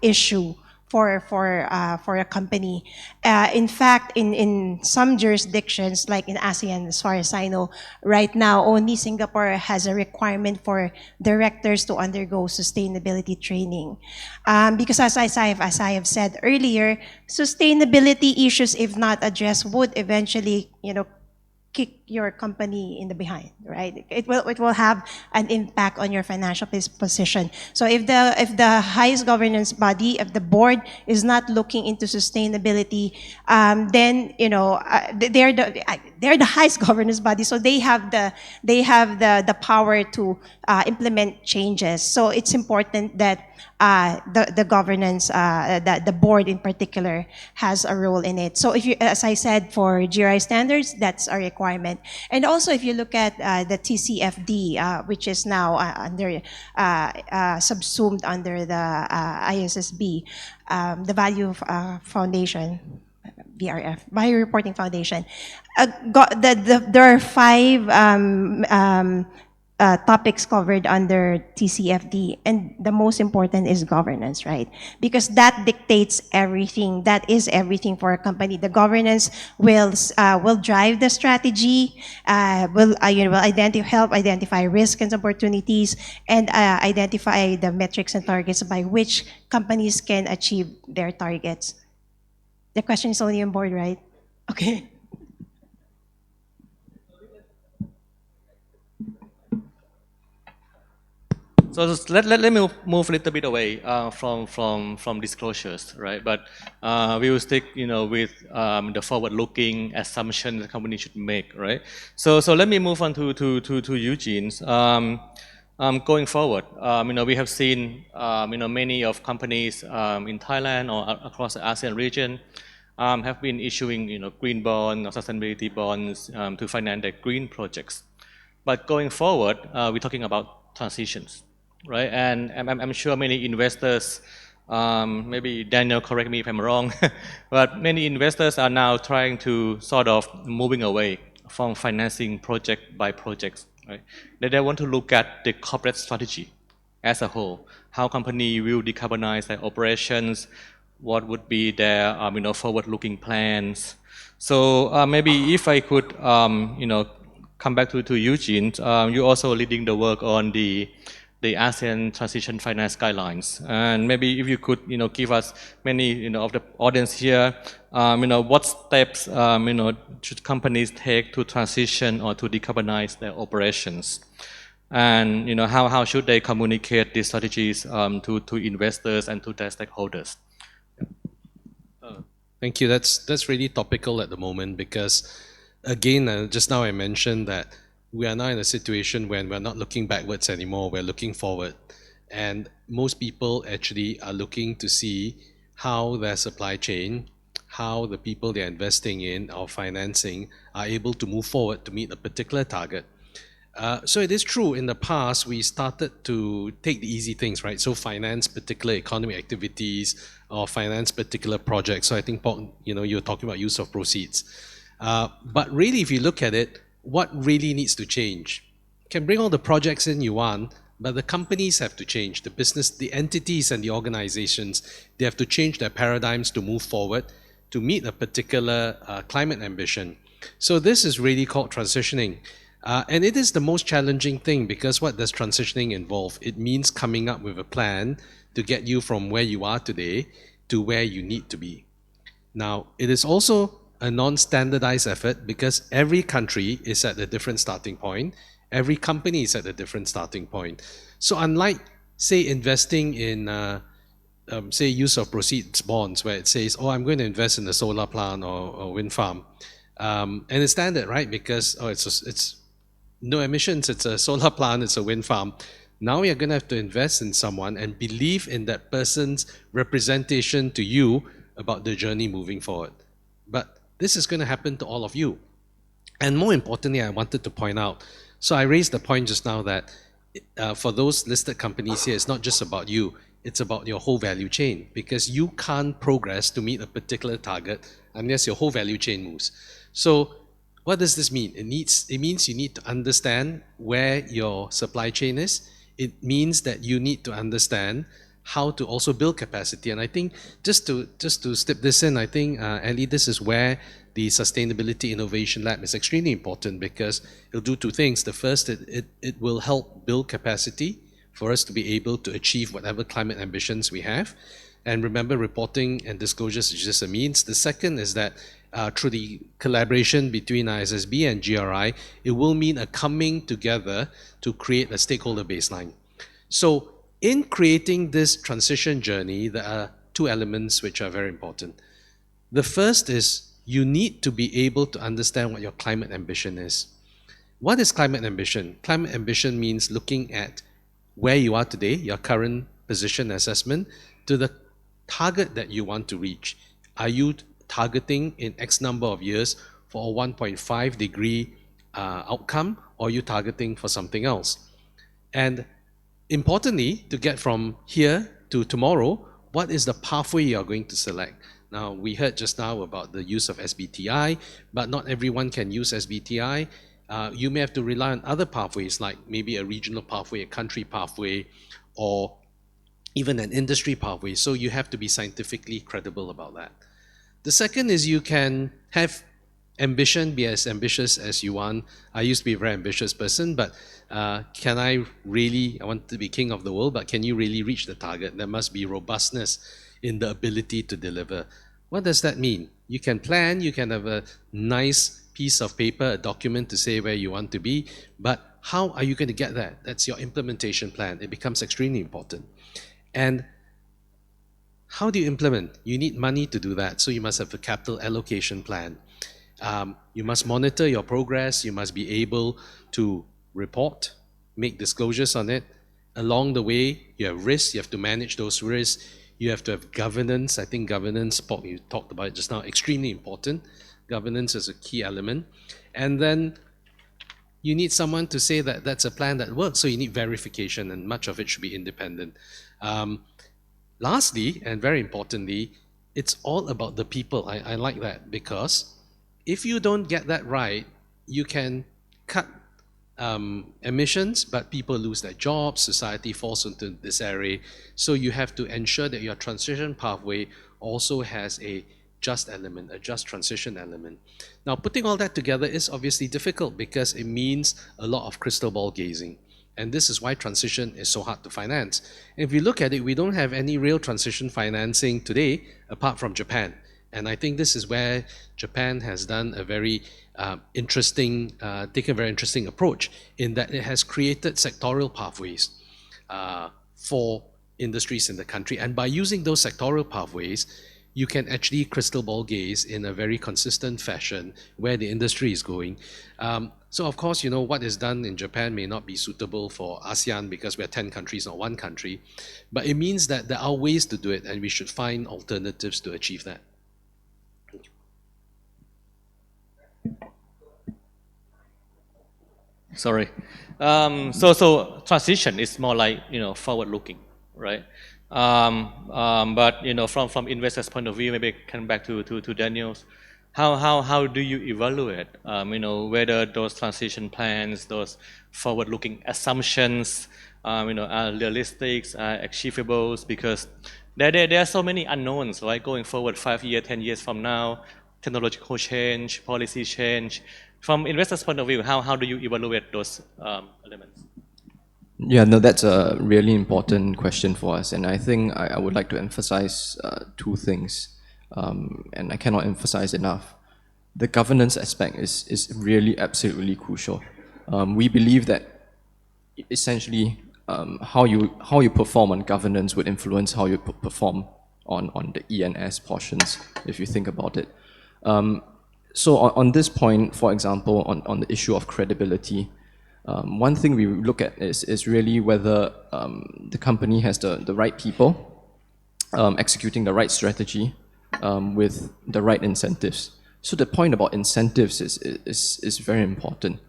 issue for a company. In fact, in some jurisdictions, like in ASEAN, as far as I know, right now, only Singapore has a requirement for directors to undergo sustainability training. Because as I have said earlier, sustainability issues, if not addressed, would eventually, you know, kick your company in the behind, right? It will have an impact on your financial position. So if the highest governance body, if the board is not looking into sustainability, then, you know, they're the highest governance body, so they have the power to implement changes. So it's important that the governance, the board in particular, has a role in it. So if you, as I said, for GRI standards, that's a requirement. And also, if you look at the TCFD, which is now subsumed under the ISSB, the Value Foundation, VRF, Value Reporting Foundation, there are 5 topics covered under TCFD, and the most important is governance, right? Because that dictates everything. That is everything for a company. The governance will drive the strategy, will help identify risks and opportunities, and identify the metrics and targets by which companies can achieve their targets. The question is only on board, right? Okay. So let me move a little bit away from disclosures, right? But we will stick, you know, with the forward-looking assumption the company should make, right? So let me move on to Eugene's. Going forward, you know, we have seen, you know, many of companies in Thailand or across the ASEAN region have been issuing, you know, green bonds or sustainability bonds to finance their green projects. But going forward, we're talking about transitions, right? And I'm sure many investors, maybe Daniel, correct me if I'm wrong, but many investors are now trying to sort of moving away from financing project by projects, right? They want to look at the corporate strategy as a whole, how company will decarbonize their operations, what would be their you know, forward-looking plans. So maybe if I could you know, come back to Eugene, you're also leading the work on the ASEAN Transition Finance Guidelines, and maybe if you could, you know, give us many, you know, of the audience here, you know, what steps, you know, should companies take to transition or to decarbonize their operations, and you know, how should they communicate these strategies to investors and to their stakeholders? Thank you. That's really topical at the moment because, again, just now I mentioned that we are now in a situation when we're not looking backwards anymore, we're looking forward. And most people actually are looking to see how their supply chain, how the people they're investing in or financing are able to move forward to meet a particular target. So it is true, in the past, we started to take the easy things, right? So finance particular economic activities or finance particular projects. So I think, you're talking about use of proceeds. But really, if you look at it, what really needs to change? You can bring all the projects in you want, but the companies have to change. The business, the entities and the organizations, they have to change their paradigms to move forward to meet a particular climate ambition. So this is really called transitioning. And it is the most challenging thing because what does transitioning involve? It means coming up with a plan to get you from where you are today to where you need to be. Now, it is also a non-standardized effort because every country is at a different starting point. Every company is at a different starting point. So unlike, say, investing in, say, use of proceeds bonds where it says, oh, I'm going to invest in a solar plant or wind farm. And it's standard, right? Because, it's no emissions, it's a solar plant, it's a wind farm. Now you're going to have to invest in someone and believe in that person's representation to you about the journey moving forward. But this is going to happen to all of you. And more importantly, I wanted to point out, so I raised the point just now that for those listed companies here, it's not just about you, it's about your whole value chain because you can't progress to meet a particular target unless your whole value chain moves. So what does this mean? It means you need to understand where your supply chain is. It means that you need to understand how to also build capacity. And I think just to step this in, I think, Ellie, this is where the Sustainability Innovation Lab is extremely important because it'll do two things. The first, it will help build capacity for us to be able to achieve whatever climate ambitions we have. And remember, reporting and disclosures is just a means. The second is that through the collaboration between ISSB and GRI, it will mean a coming together to create a stakeholder baseline. So in creating this transition journey, there are two elements which are very important. The first is you need to be able to understand what your climate ambition is. What is climate ambition? Climate ambition means looking at where you are today, your current position assessment, to the target that you want to reach. Are you targeting in X number of years for a 1.5 degree outcome, or are you targeting for something else? And importantly, to get from here to tomorrow, what is the pathway you are going to select? Now, we heard just now about the use of SBTI, but not everyone can use SBTI. You may have to rely on other pathways, like maybe a regional pathway, a country pathway, or even an industry pathway. So you have to be scientifically credible about that. The second is you can have ambition, be as ambitious as you want. I used to be a very ambitious person, but can I want to be king of the world, but can you really reach the target? There must be robustness in the ability to deliver. What does that mean? You can plan, you can have a nice piece of paper, a document to say where you want to be, but how are you going to get there? That's your implementation plan. It becomes extremely important. And how do you implement? You need money to do that, so you must have a capital allocation plan. You must monitor your progress, you must be able to report, make disclosures on it. Along the way, you have risks, you have to manage those risks, you have to have governance. I think governance, you talked about it just now, extremely important. Governance is a key element. And then you need someone to say that that's a plan that works, so you need verification, and much of it should be independent. Lastly, and very importantly, it's all about the people. I like that because if you don't get that right, you can cut emissions, but people lose their jobs, society falls into disarray. So you have to ensure that your transition pathway also has a just element, a just transition element. Now, putting all that together is obviously difficult because it means a lot of crystal ball gazing. And this is why transition is so hard to finance. If you look at it, we don't have any real transition financing today apart from Japan. And I think this is where Japan has done a very taken a very interesting approach in that it has created sectorial pathways for industries in the country. And by using those sectorial pathways, you can actually crystal ball gaze in a very consistent fashion where the industry is going. So of course, what is done in Japan may not be suitable for ASEAN because we're 10 countries, not one country. But it means that there are ways to do it, and we should find alternatives to achieve that. Sorry. So transition is more like forward-looking, right? But from investors' point of view, maybe come back to Daniel's. How do you evaluate whether those transition plans, those forward-looking assumptions, are realistic, are achievable? Because there are so many unknowns, right? Going forward 5 years, 10 years from now, technological change, policy change. From investors' point of view, how do you evaluate those elements? Yeah, no, that's a really important question for us, and I think I would like to emphasize two things, and I cannot emphasize enough. The governance aspect is really absolutely crucial. We believe that essentially how you perform on governance would influence how you perform on the E&S portions, if you think about it. So on this point, for example, on the issue of credibility, one thing we look at is really whether the company has the right people, executing the right strategy with the right incentives. So the point about incentives is very important.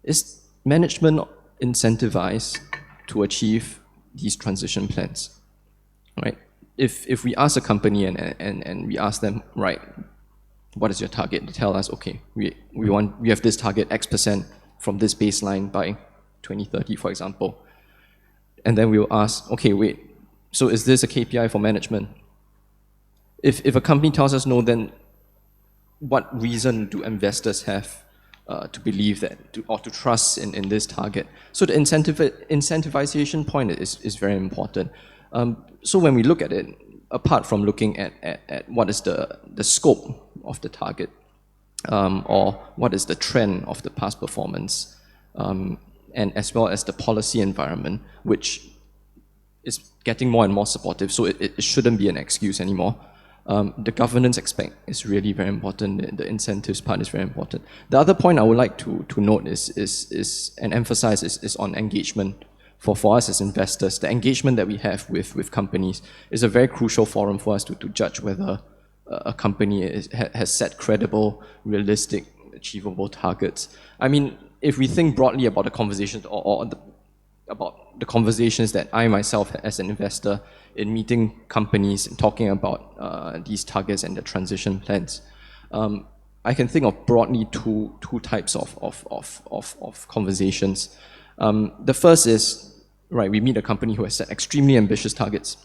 Is management incentivized to achieve these transition plans, right? If we ask a company and we ask them, right, what is your target? They tell us, okay, we have this target X% from this baseline by 2030, for example. And then we will ask, okay, wait, so is this a KPI for management? If a company tells us no, then what reason do investors have to believe that or to trust in this target? So the incentivization point is very important. So when we look at it, apart from looking at what is the scope of the target, or what is the trend of the past performance, and as well as the policy environment, which is getting more and more supportive, so it shouldn't be an excuse anymore. The governance aspect is really very important. The incentives part is very important. The other point I would like to note is and emphasize is on engagement. For us as investors, the engagement that we have with companies is a very crucial forum for us to judge whether a company has set credible, realistic, achievable targets. I mean, if we think broadly about the conversations about the conversations that I myself as an investor in meeting companies and talking about these targets and the transition plans, I can think of broadly two types of conversations. The first is, right, we meet a company who has set extremely ambitious targets,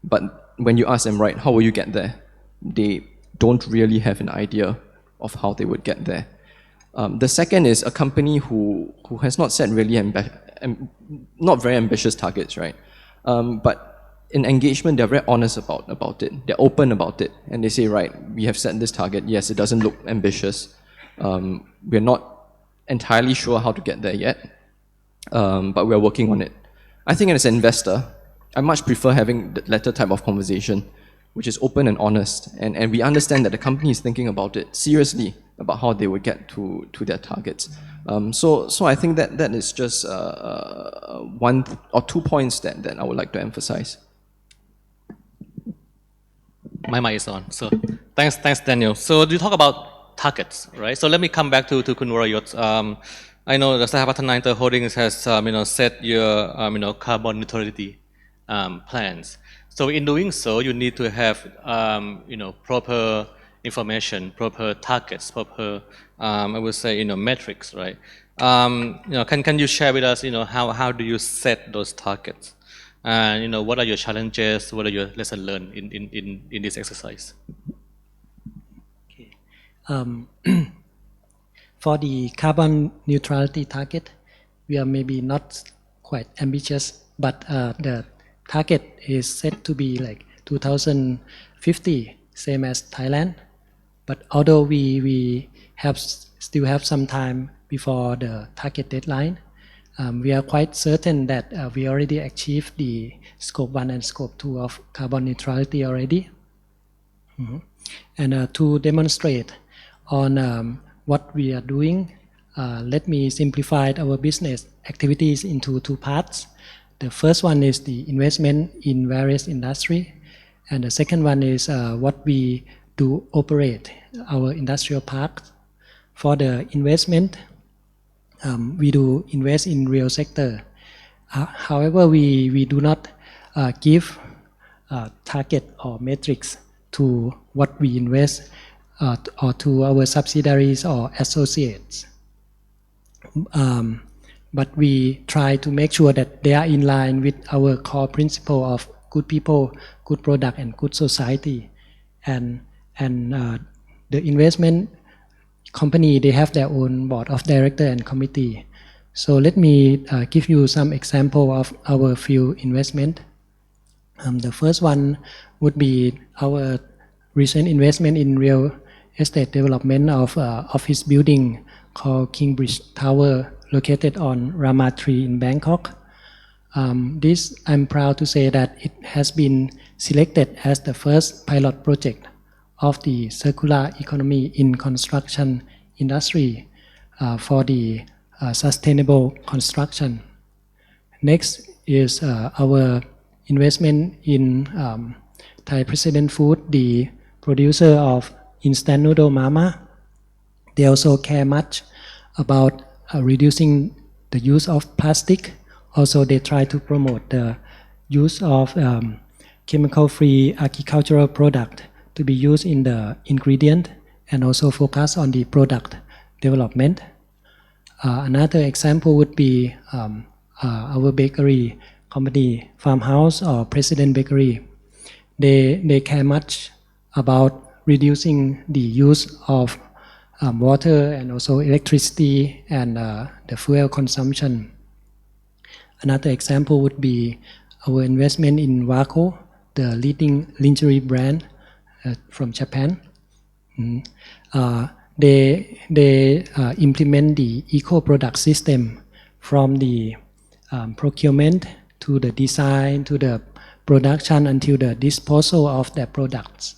but when you ask them, right, how will you get there? They don't really have an idea of how they would get there. The second is a company who has not set really not very ambitious targets, right? But in engagement, they're very honest about it. They're open about it, and they say, right, we have set this target. Yes, it doesn't look ambitious. We're not entirely sure how to get there yet, but we're working on it. I think as an investor, I much prefer having the latter type of conversation, which is open and honest, and we understand that the company is thinking about it seriously, about how they would get to their targets. So I think that is just one or 2 points that I would like to emphasize. My mic is on. So thanks, Daniel. So you talk about targets, right? So let me come back to Kun Warayot. I know the Sahabatana Inter Holdings has set your carbon neutrality plans. So in doing so, you need to have proper information, proper targets, proper I would say metrics, right? Can you share with us how do you set those targets? And what are your challenges? What are your lessons learned in this exercise? Okay. For the carbon neutrality target, we are maybe not quite ambitious, but the target is set to be like 2050, same as Thailand. But although we still have some time before the target deadline, we are quite certain that we already achieved the scope 1 and scope 2 of carbon neutrality already. And to demonstrate on what we are doing, let me simplify our business activities into two parts. The first one is the investment in various industry, and the second one is what we do operate our industrial parks. For the investment, we do invest in real sector. However, we do not give target or metrics to what we invest or to our subsidiaries or associates. But we try to make sure that they are in line with our core principle of good people, good product, and good society. And the investment company, they have their own board of director and committee. So let me give you some example of our few investment. The first one would be our recent investment in real estate development of office building called Kingbridge Tower, located on Rama 3 in Bangkok. This, I'm proud to say that it has been selected as the first pilot project of the circular economy in construction industry for the sustainable construction. Next is our investment in Thai President Food, the producer of instant noodle Mama. They also care much about reducing the use of plastic. Also, they try to promote the use of chemical-free agricultural product to be used in the ingredient, and also focus on the product development. Another example would be our bakery company, Farmhouse or President Bakery. They care much about reducing the use of water and also electricity and the fuel consumption. Another example would be our investment in Wako, the leading lingerie brand from Japan. They implement the eco-product system from the procurement to the design to the production until the disposal of their products.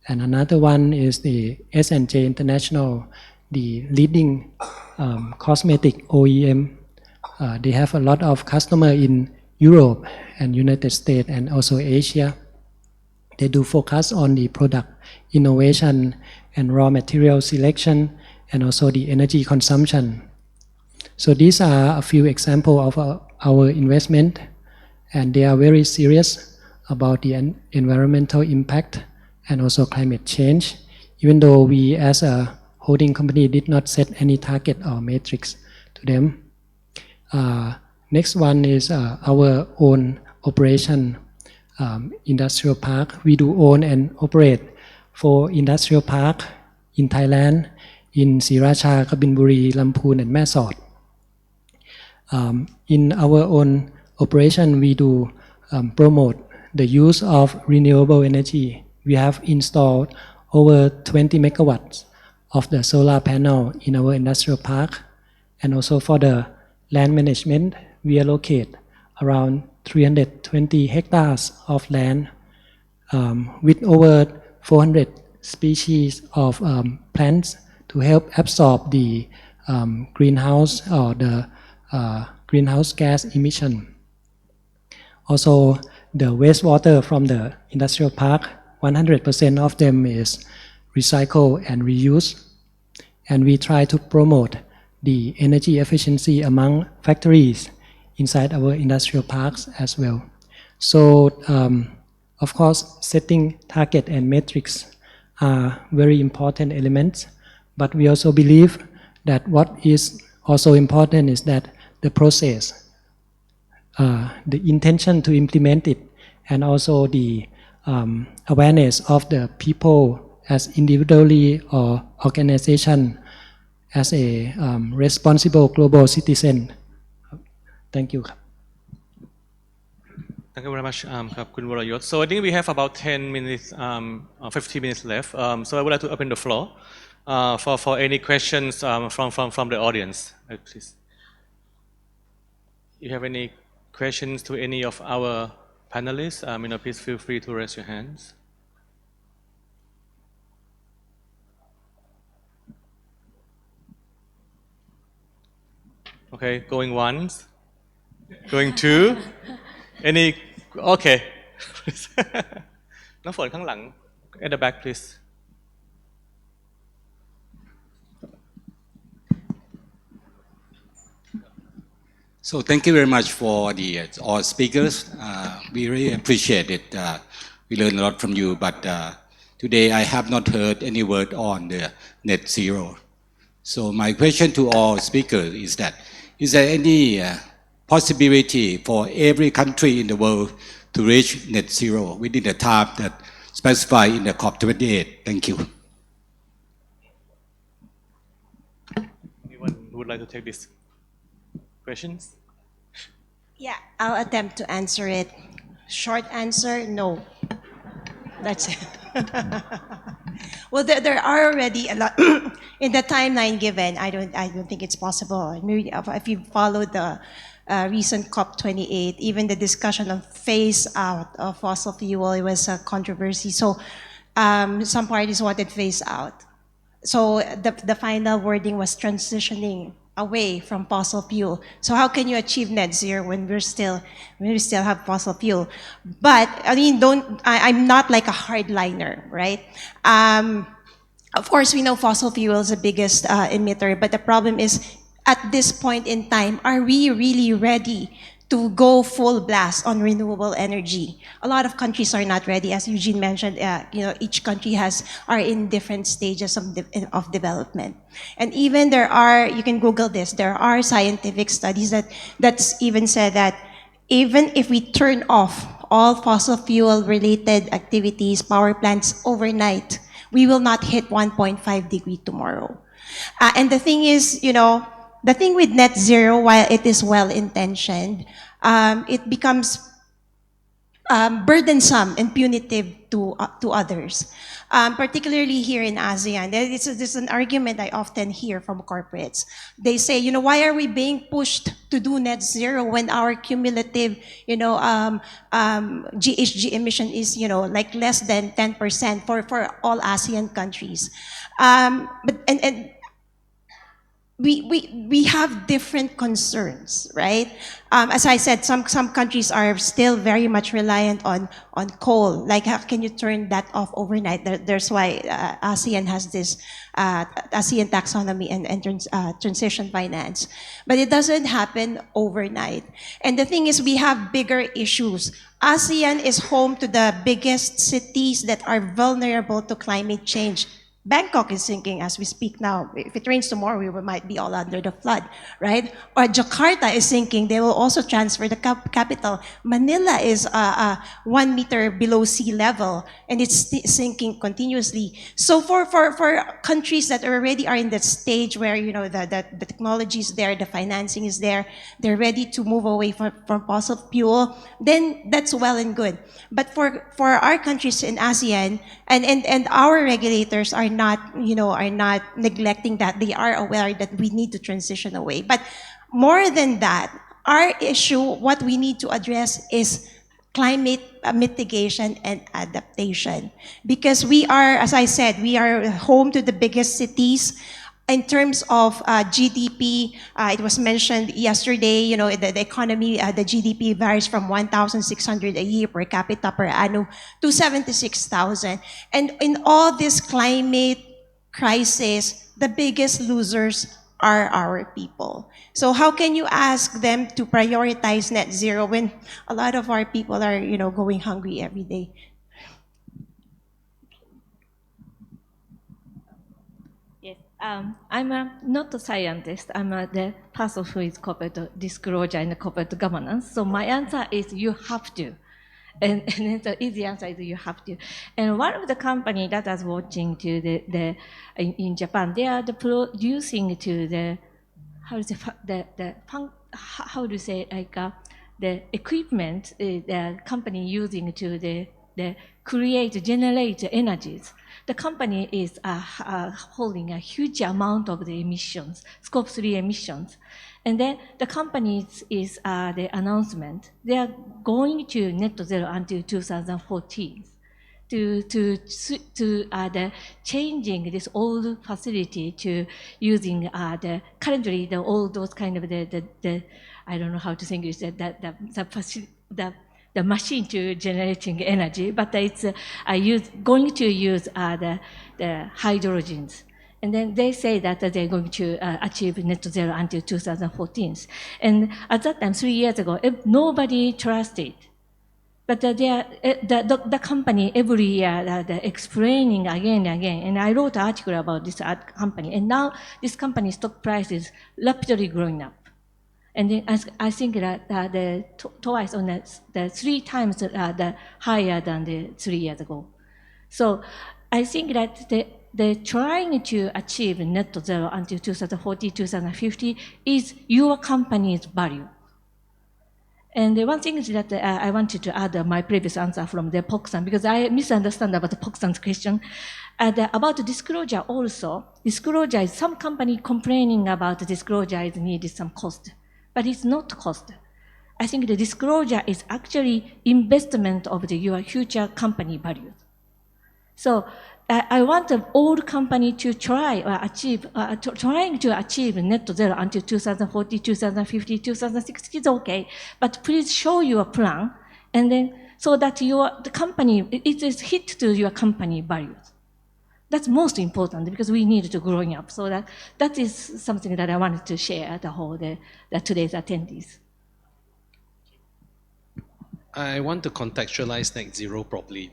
And another one is the S&J International, the leading cosmetic OEM. They have a lot of customers in Europe and United States and also Asia. They do focus on the product innovation and raw material selection and also the energy consumption. So these are a few examples of our investment, and they are very serious about the environmental impact and also climate change, even though we as a holding company did not set any target or matrix to them. Next one is our own operation, industrial park. We do own and operate 4 industrial park in Thailand, in Sriracha, Kabinburi, Lamphun, and Mae Sot. In our own operation, we do promote the use of renewable energy. We have installed over 20 megawatts of the solar panel in our industrial park, and also for the land management, we allocate around 320 hectares of land with over 400 species of plants to help absorb the greenhouse or the greenhouse gas emission. Also, the wastewater from the industrial park, 100% of them is recycled and reused. And we try to promote the energy efficiency among factories inside our industrial parks as well. So, of course, setting target and metrics are very important elements, but we also believe that what is also important is that the process, the intention to implement it, and also the awareness of the people as individually or organization as a responsible global citizen. Thank you. Thank you very much, Khun Warayot. So I think we have about 10 minutes, 15 minutes left. So I would like to open the floor for any questions from the audience. Please. If you have any questions to any of our panelists, please feel free to raise your hands. Okay, going once, going two. Any? Okay. น้ำฝนข้างหลัง at the back please. So thank you very much for the all speakers. We really appreciate it. We learned a lot from you, but today I have not heard any word on the net zero. So my question to all speakers is that, is there any possibility for every country in the world to reach net zero within the time that specified in the COP28? Thank you. Anyone who would like to take this questions? Yeah, I'll attempt to answer it. Short answer, no. That's it. Well, there are already a lot in the timeline given. I don't think it's possible. Maybe if you follow the recent COP28, even the discussion of phase out of fossil fuel, it was a controversy. So some parties wanted phase out. So the final wording was transitioning away from fossil fuel. So how can you achieve net zero when we still have fossil fuel? But I mean, I'm not like a hardliner, right? Of course, we know fossil fuel is the biggest emitter, but the problem is, at this point in time, are we really ready to go full blast on renewable energy? A lot of countries are not ready. As Eugene mentioned, each country are in different stages of development. And even you can Google this, there are scientific studies that's even said that even if we turn off all fossil fuel related activities, power plants overnight, we will not hit 1.5 degree tomorrow. And the thing is, the thing with net zero, while it is well-intentioned, it becomes burdensome and punitive to others, particularly here in ASEAN. There's an argument I often hear from corporates. They say, why are we being pushed to do net zero when our cumulative, GHG emission is, like less than 10% for all ASEAN countries. We have different concerns, right? As I said, some countries are still very much reliant on coal. Like, how can you turn that off overnight? There's why ASEAN has this ASEAN taxonomy and transition finance. But it doesn't happen overnight. And the thing is, we have bigger issues. ASEAN is home to the biggest cities that are vulnerable to climate change. Bangkok is sinking as we speak now. If it rains tomorrow, we might be all under the flood, right? Or Jakarta is sinking. They will also transfer the capital. Manila is 1 meter below sea level, and it's sinking continuously. So for countries that already are in that stage where, the technology is there, the financing is there, they're ready to move away from fossil fuel, then that's well and good. But for our countries in ASEAN, and our regulators are not neglecting that. They are aware that we need to transition away. But more than that, our issue, what we need to address is climate mitigation and adaptation. Because we are, as I said, we are home to the biggest cities. In terms of GDP, it was mentioned yesterday, the economy, the GDP varies from 1,600 a year per capita per annum to 76,000. And in all this climate crisis, the biggest losers are our people. So how can you ask them to prioritize net zero when a lot of our people are, going hungry every day? Yes, I'm not a scientist. I'm the person who is corporate disclosure and corporate governance. So my answer is you have to. And the easy answer is you have to. And one of the company that I was watching in Japan, they are producing to the the equipment the company using to generate energies. The company is holding a huge amount of the emissions, Scope 3 emissions. And then the company is the announcement. They are going to net zero until 2014 the changing this old facility to using the currently the all those kind of the I don't know how to say English the machine to generating energy, but it's going to use the hydrogens. And then they say that they're going to achieve net zero until 2014. And at that time, 3 years ago, nobody trusted. But the company every year explaining again and again. And I wrote an article about this company. And now this company stock price is rapidly growing up. And then I think that twice on the 3 times higher than the 3 years ago. So I think that the trying to achieve net zero until 2040, 2050 is your company's value. And the one thing is that I wanted to add my previous answer from the Poksan, because I misunderstand about the Poksan's question. About disclosure also, disclosure is some company complaining about disclosure is needed some cost, but it's not cost. I think the disclosure is actually investment of your future company values. So I want the old company to try or achieve, trying to achieve net zero until 2040, 2050, 2060 is okay, but please show your plan, and then so that the company, it is hit to your company values. That's most important because we need to growing up. So that is something that I wanted to share today's attendees. I want to contextualize net zero properly.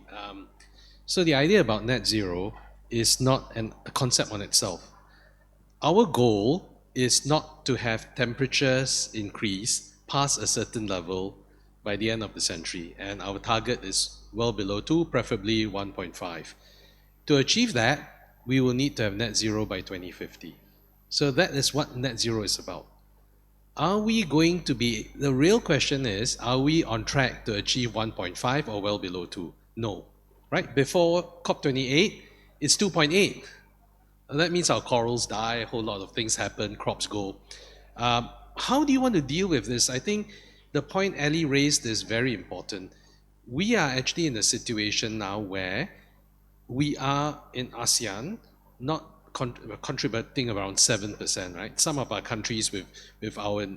So the idea about net zero is not a concept on itself. Our goal is not to have temperatures increase past a certain level by the end of the century, and our target is well below 2, preferably 1.5. To achieve that, we will need to have net zero by 2050. So that is what net zero is about. Are we going to be, the real question is, are we on track to achieve 1.5 or well below 2? No. Right? Before COP28, it's 2.8. That means our corals die, a whole lot of things happen, crops go. How do you want to deal with this? I think the point Ellie raised is very important. We are actually in a situation now where we are in ASEAN, not contributing around 7%, right? Some of our countries with our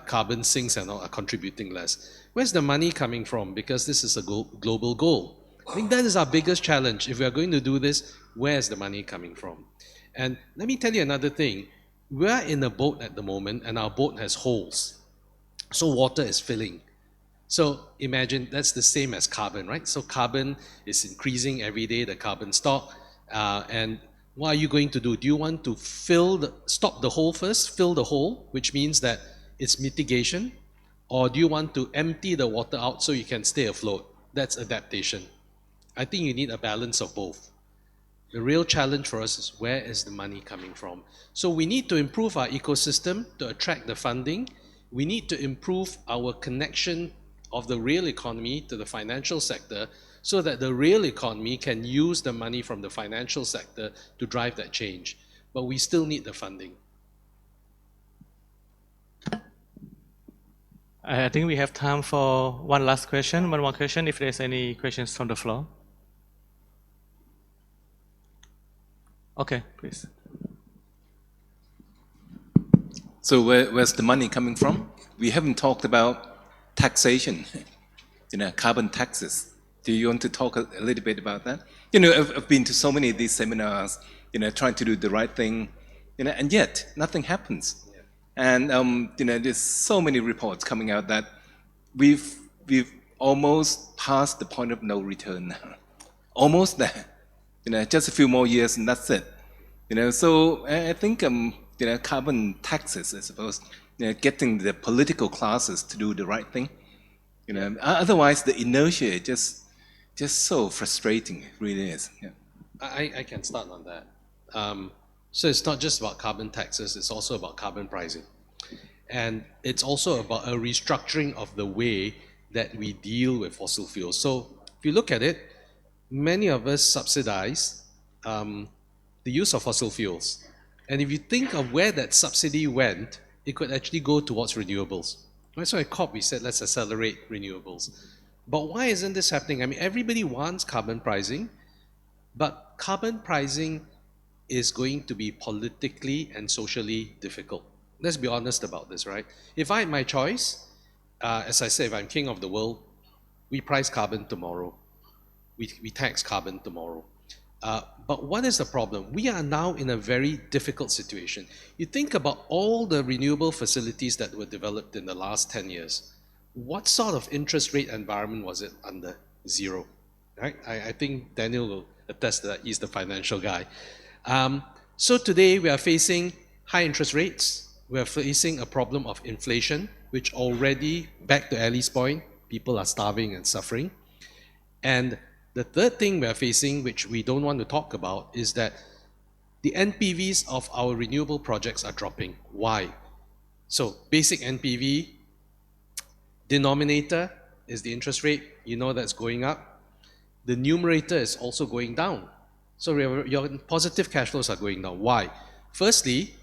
carbon sinks and all are contributing less. Where's the money coming from? Because this is a global goal. I think that is our biggest challenge. If we are going to do this, where's the money coming from? And let me tell you another thing. We are in a boat at the moment, and our boat has holes. So water is filling. So imagine that's the same as carbon, right? So carbon is increasing every day, the carbon stock. And what are you going to do? Do you want to stop the hole first, fill the hole, which means that it's mitigation? Or do you want to empty the water out so you can stay afloat? That's adaptation. I think you need a balance of both. The real challenge for us is where is the money coming from? So we need to improve our ecosystem to attract the funding. We need to improve our connection of the real economy to the financial sector so that the real economy can use the money from the financial sector to drive that change. But we still need the funding. I think we have time for one last question, one more question, if there's any questions from the floor. Okay, please. So where's the money coming from? We haven't talked about taxation, carbon taxes. Do you want to talk a little bit about that? I've been to so many of these seminars, trying to do the right thing, and yet nothing happens. And there's so many reports coming out that we've almost passed the point of no return now. Almost there. Just a few more years and that's it. So I think carbon taxes, I suppose, getting the political classes to do the right thing. Otherwise the inertia is just so frustrating. It really is. Yeah. I can start on that. So it's not just about carbon taxes, it's also about carbon pricing. And it's also about a restructuring of the way that we deal with fossil fuels. So if you look at it, many of us subsidize the use of fossil fuels. And if you think of where that subsidy went, it could actually go towards renewables. Right? So at COP we said let's accelerate renewables. But why isn't this happening? I mean, everybody wants carbon pricing, but carbon pricing is going to be politically and socially difficult. Let's be honest about this, right? If I had my choice, as I say, if I'm king of the world, we price carbon tomorrow. We tax carbon tomorrow. But what is the problem? We are now in a very difficult situation. You think about all the renewable facilities that were developed in the last 10 years. What sort of interest rate environment was it under? Zero, right? I think Daniel will attest to that. He's the financial guy. So today we are facing high interest rates. We are facing a problem of inflation, which already, back to Ali's point, people are starving and suffering. And the third thing we are facing, which we don't want to talk about, is that the NPVs of our renewable projects are dropping. Why? So basic NPV, denominator is the interest rate, you know that's going up. The numerator is also going down. So your positive cash flows are going down. Why? Firstly,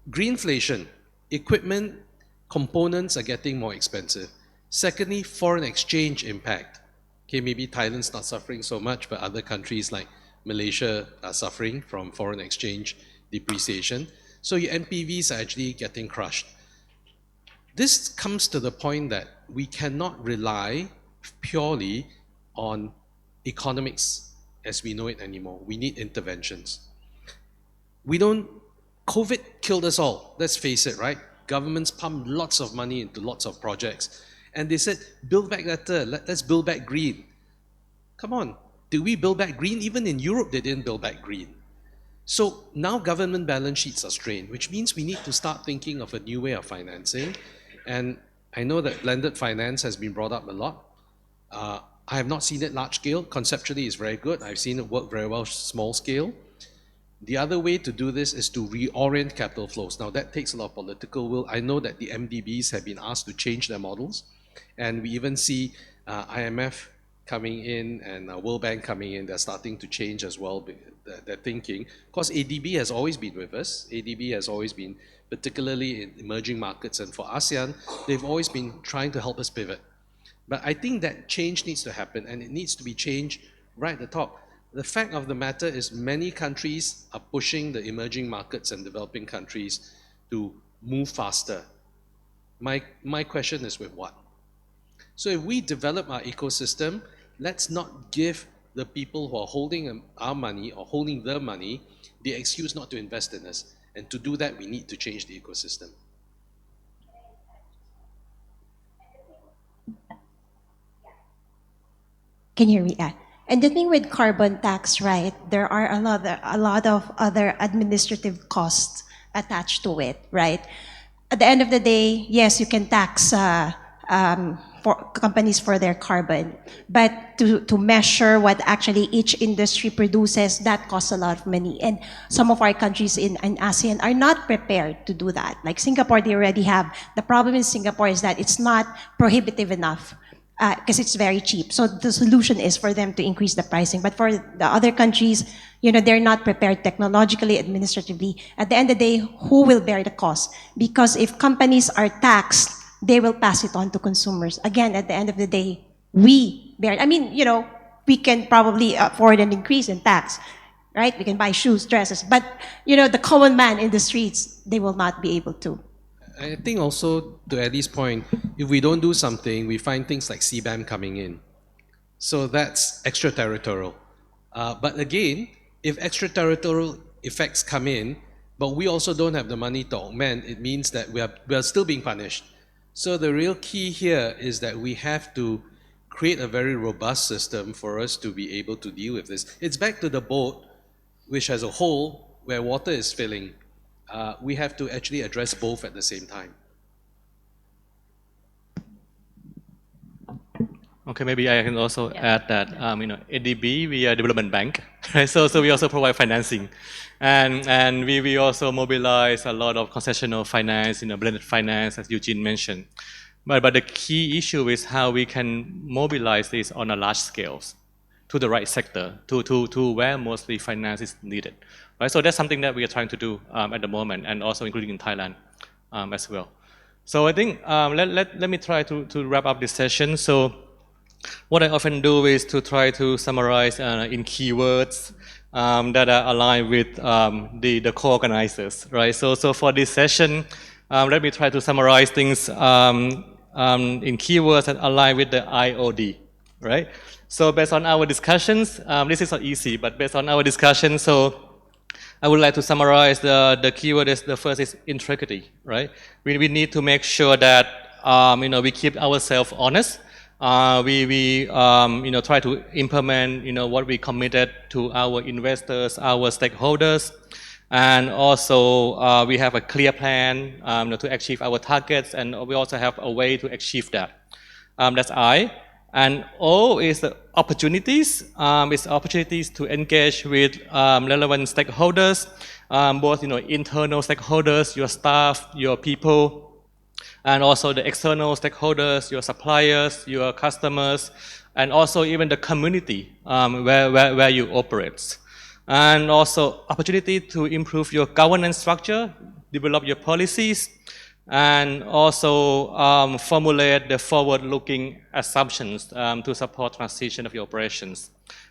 greenflation, equipment components are getting more expensive. Secondly, foreign exchange impact. Okay, maybe Thailand's not suffering so much, but other countries like Malaysia are suffering from foreign exchange depreciation. So your NPVs are actually getting crushed. This comes to the point that we cannot rely purely on economics as we know it anymore. We need interventions. COVID killed us all, let's face it, right? Governments pumped lots of money into lots of projects. And they said, build back better, let's build back green. Come on, did we build back green? Even in Europe, they didn't build back green. So now government balance sheets are strained, which means we need to start thinking of a new way of financing. And I know that blended finance has been brought up a lot. I have not seen it large scale. Conceptually, it's very good. I've seen it work very well small scale. The other way to do this is to reorient capital flows. Now that takes a lot of political will. I know that the MDBs have been asked to change their models, and we even see IMF coming in and World Bank coming in. They're starting to change as well their thinking. Of course, ADB has always been with us. ADB has always been, particularly in emerging markets and for ASEAN, they've always been trying to help us pivot. But I think that change needs to happen, and it needs to be changed right at the top. The fact of the matter is many countries are pushing the emerging markets and developing countries to move faster. My question is with what? So if we develop our ecosystem, let's not give the people who are holding our money or holding their money the excuse not to invest in us. And to do that, we need to change the ecosystem. Can you hear me? Yeah. And the thing with carbon tax, right, there are a lot of other administrative costs attached to it, right? At the end of the day, yes, you can tax for companies for their carbon, but to measure what actually each industry produces, that costs a lot of money. And some of our countries in ASEAN are not prepared to do that. Like Singapore, they already have. The problem in Singapore is that it's not prohibitive enough, because it's very cheap. So the solution is for them to increase the pricing. But for the other countries, they're not prepared technologically, administratively. At the end of the day, who will bear the cost? Because if companies are taxed, they will pass it on to consumers. Again, at the end of the day, we bear. I mean, we can probably afford an increase in tax, right? We can buy shoes, dresses. But, the common man in the streets, they will not be able to. I think also, to Eddie's point, if we don't do something, we find things like CBAM coming in. So that's extraterritorial. But again, if extraterritorial effects come in, but we also don't have the money to augment, it means that we are still being punished. So the real key here is that we have to create a very robust system for us to be able to deal with this. It's back to the boat, which has a hole where water is filling. We have to actually address both at the same time. Okay, maybe I can also add that, ADB, we are a development bank, right? So we also provide financing. And we also mobilize a lot of concessional finance, blended finance, as Eugene mentioned. But the key issue is how we can mobilize this on a large scale to the right sector, to where mostly finance is needed, right? So that's something that we are trying to do at the moment, and also including in Thailand as well. So I think let me try to wrap up this session. So what I often do is to try to summarize in keywords that are aligned with the co-organizers, right? So for this session, let me try to summarize things in keywords that align with the IOD, right? So based on our discussions, this is not easy, but based on our discussion, so I would like to summarize the keyword is the first is integrity, right? We need to make sure that we keep ourselves honest. We try to implement what we committed to our investors, our stakeholders, and also we have a clear plan to achieve our targets, and we also have a way to achieve that. That's I. And O is the opportunities. It's opportunities to engage with relevant stakeholders, both internal stakeholders, your staff, your people, and also the external stakeholders, your suppliers, your customers, and also even the community where you operate. And also opportunity to improve your governance structure, develop your policies, and also formulate the forward-looking assumptions to support transition of your operations.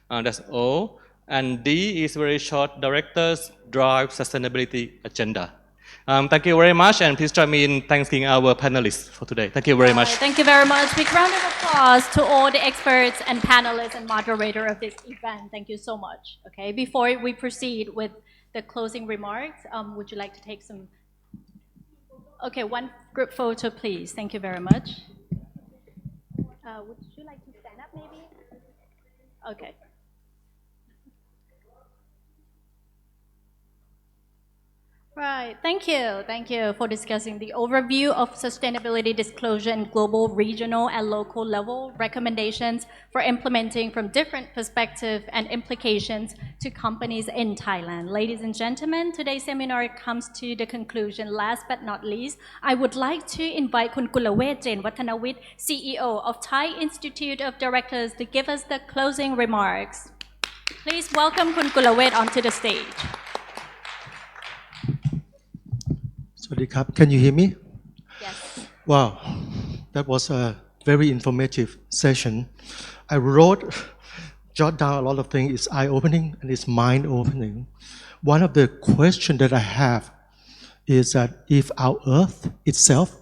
That's O. And D is very short, directors drive sustainability agenda. Thank you very much, and please join me in thanking our panelists for today. Thank you very much. Thank you very much. Big round of applause to all the experts and panelists and moderator of this event. Thank you so much. Okay, before we proceed with the closing remarks, would you like to take some? Okay, one group photo, please. Thank you very much. Would you like to stand up, maybe? Okay. Right, thank you for discussing the overview of sustainability disclosure in global, regional, and local level, recommendations for implementing from different perspectives and implications to companies in Thailand. Ladies and gentlemen, today's seminar comes to the conclusion. Last but not least, I would like to invite Kun Kulawet Jain Wattanawit, CEO of Thai Institute of Directors, to give us the closing remarks. Please welcome Kun Kulawet onto the stage. Can you hear me? Yes. Wow, that was a very informative session. I jot down a lot of things. It's eye-opening and it's mind-opening. One of the questions that I have is that if our Earth itself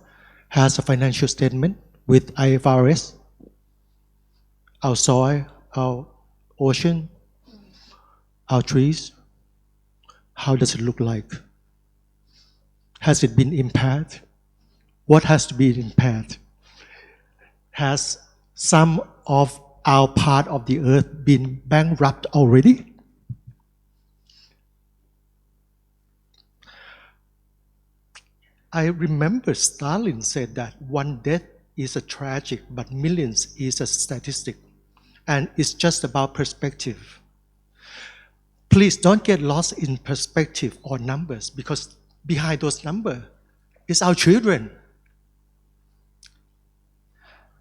has a financial statement with IFRS, our soil, our ocean, our trees, how does it look like? Has it been impaired? What has to be impaired? Has some of our part of the earth been bankrupt already? I remember Stalin said that one death is a tragic, but millions is a statistic. And it's just about perspective. Please don't get lost in perspective or numbers, because behind those numbers is our children.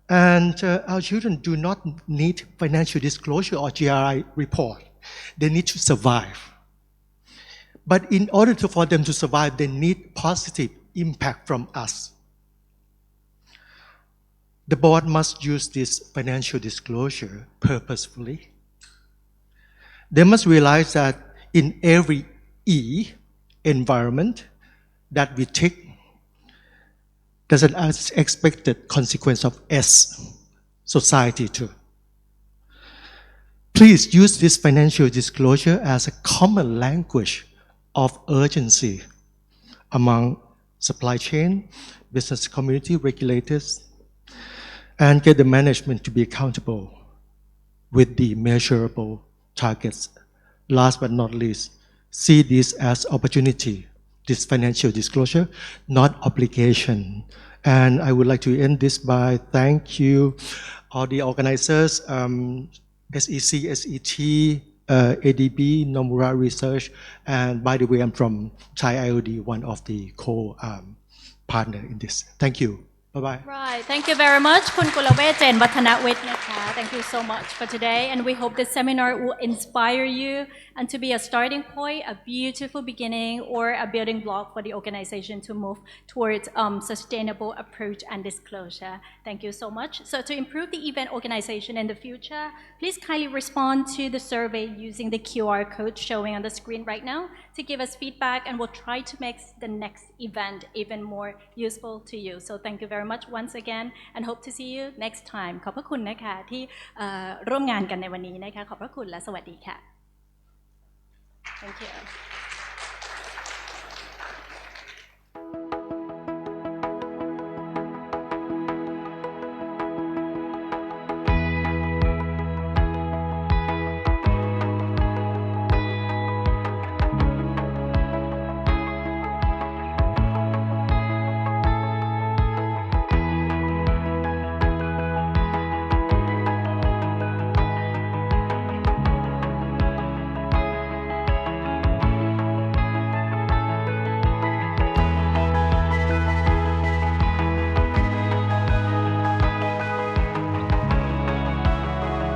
And our children do not need financial disclosure or GRI report. They need to survive. But in order for them to survive, they need positive impact from us. The board must use this financial disclosure purposefully. They must realize that in every E, environment, that we take, there's an expected consequence of S, society too. Please use this financial disclosure as a common language of urgency among supply chain, business community, regulators, and get the management to be accountable with the measurable targets. Last but not least, see this as opportunity, this financial disclosure, not obligation. And I would like to end this by thank you all the organizers, SEC, SET, ADB, Nomura Research, and by the way, I'm from Thai IOD, one of the co-partner in this. Thank you. Bye-bye. Bye bye. Right. Thank you very much คุณกุลเวชเจนวัฒนวิทย์นะคะ Thank you so much for today and we hope this seminar will inspire you and to be a starting point, a beautiful beginning or a building block for the organization to move towards sustainable approach and disclosure. Thank you so much. So to improve the event organization in the future, please kindly respond to the survey using the QR code showing on the screen right now to give us feedback and we'll try to make the next event even more useful to you. So thank you very much once again and hope to see you next time. ขอบพระคุณนะคะที่ร่วมงานกันในวันนี้นะคะขอบพระคุณและสวัสดีค่ะ Thank you.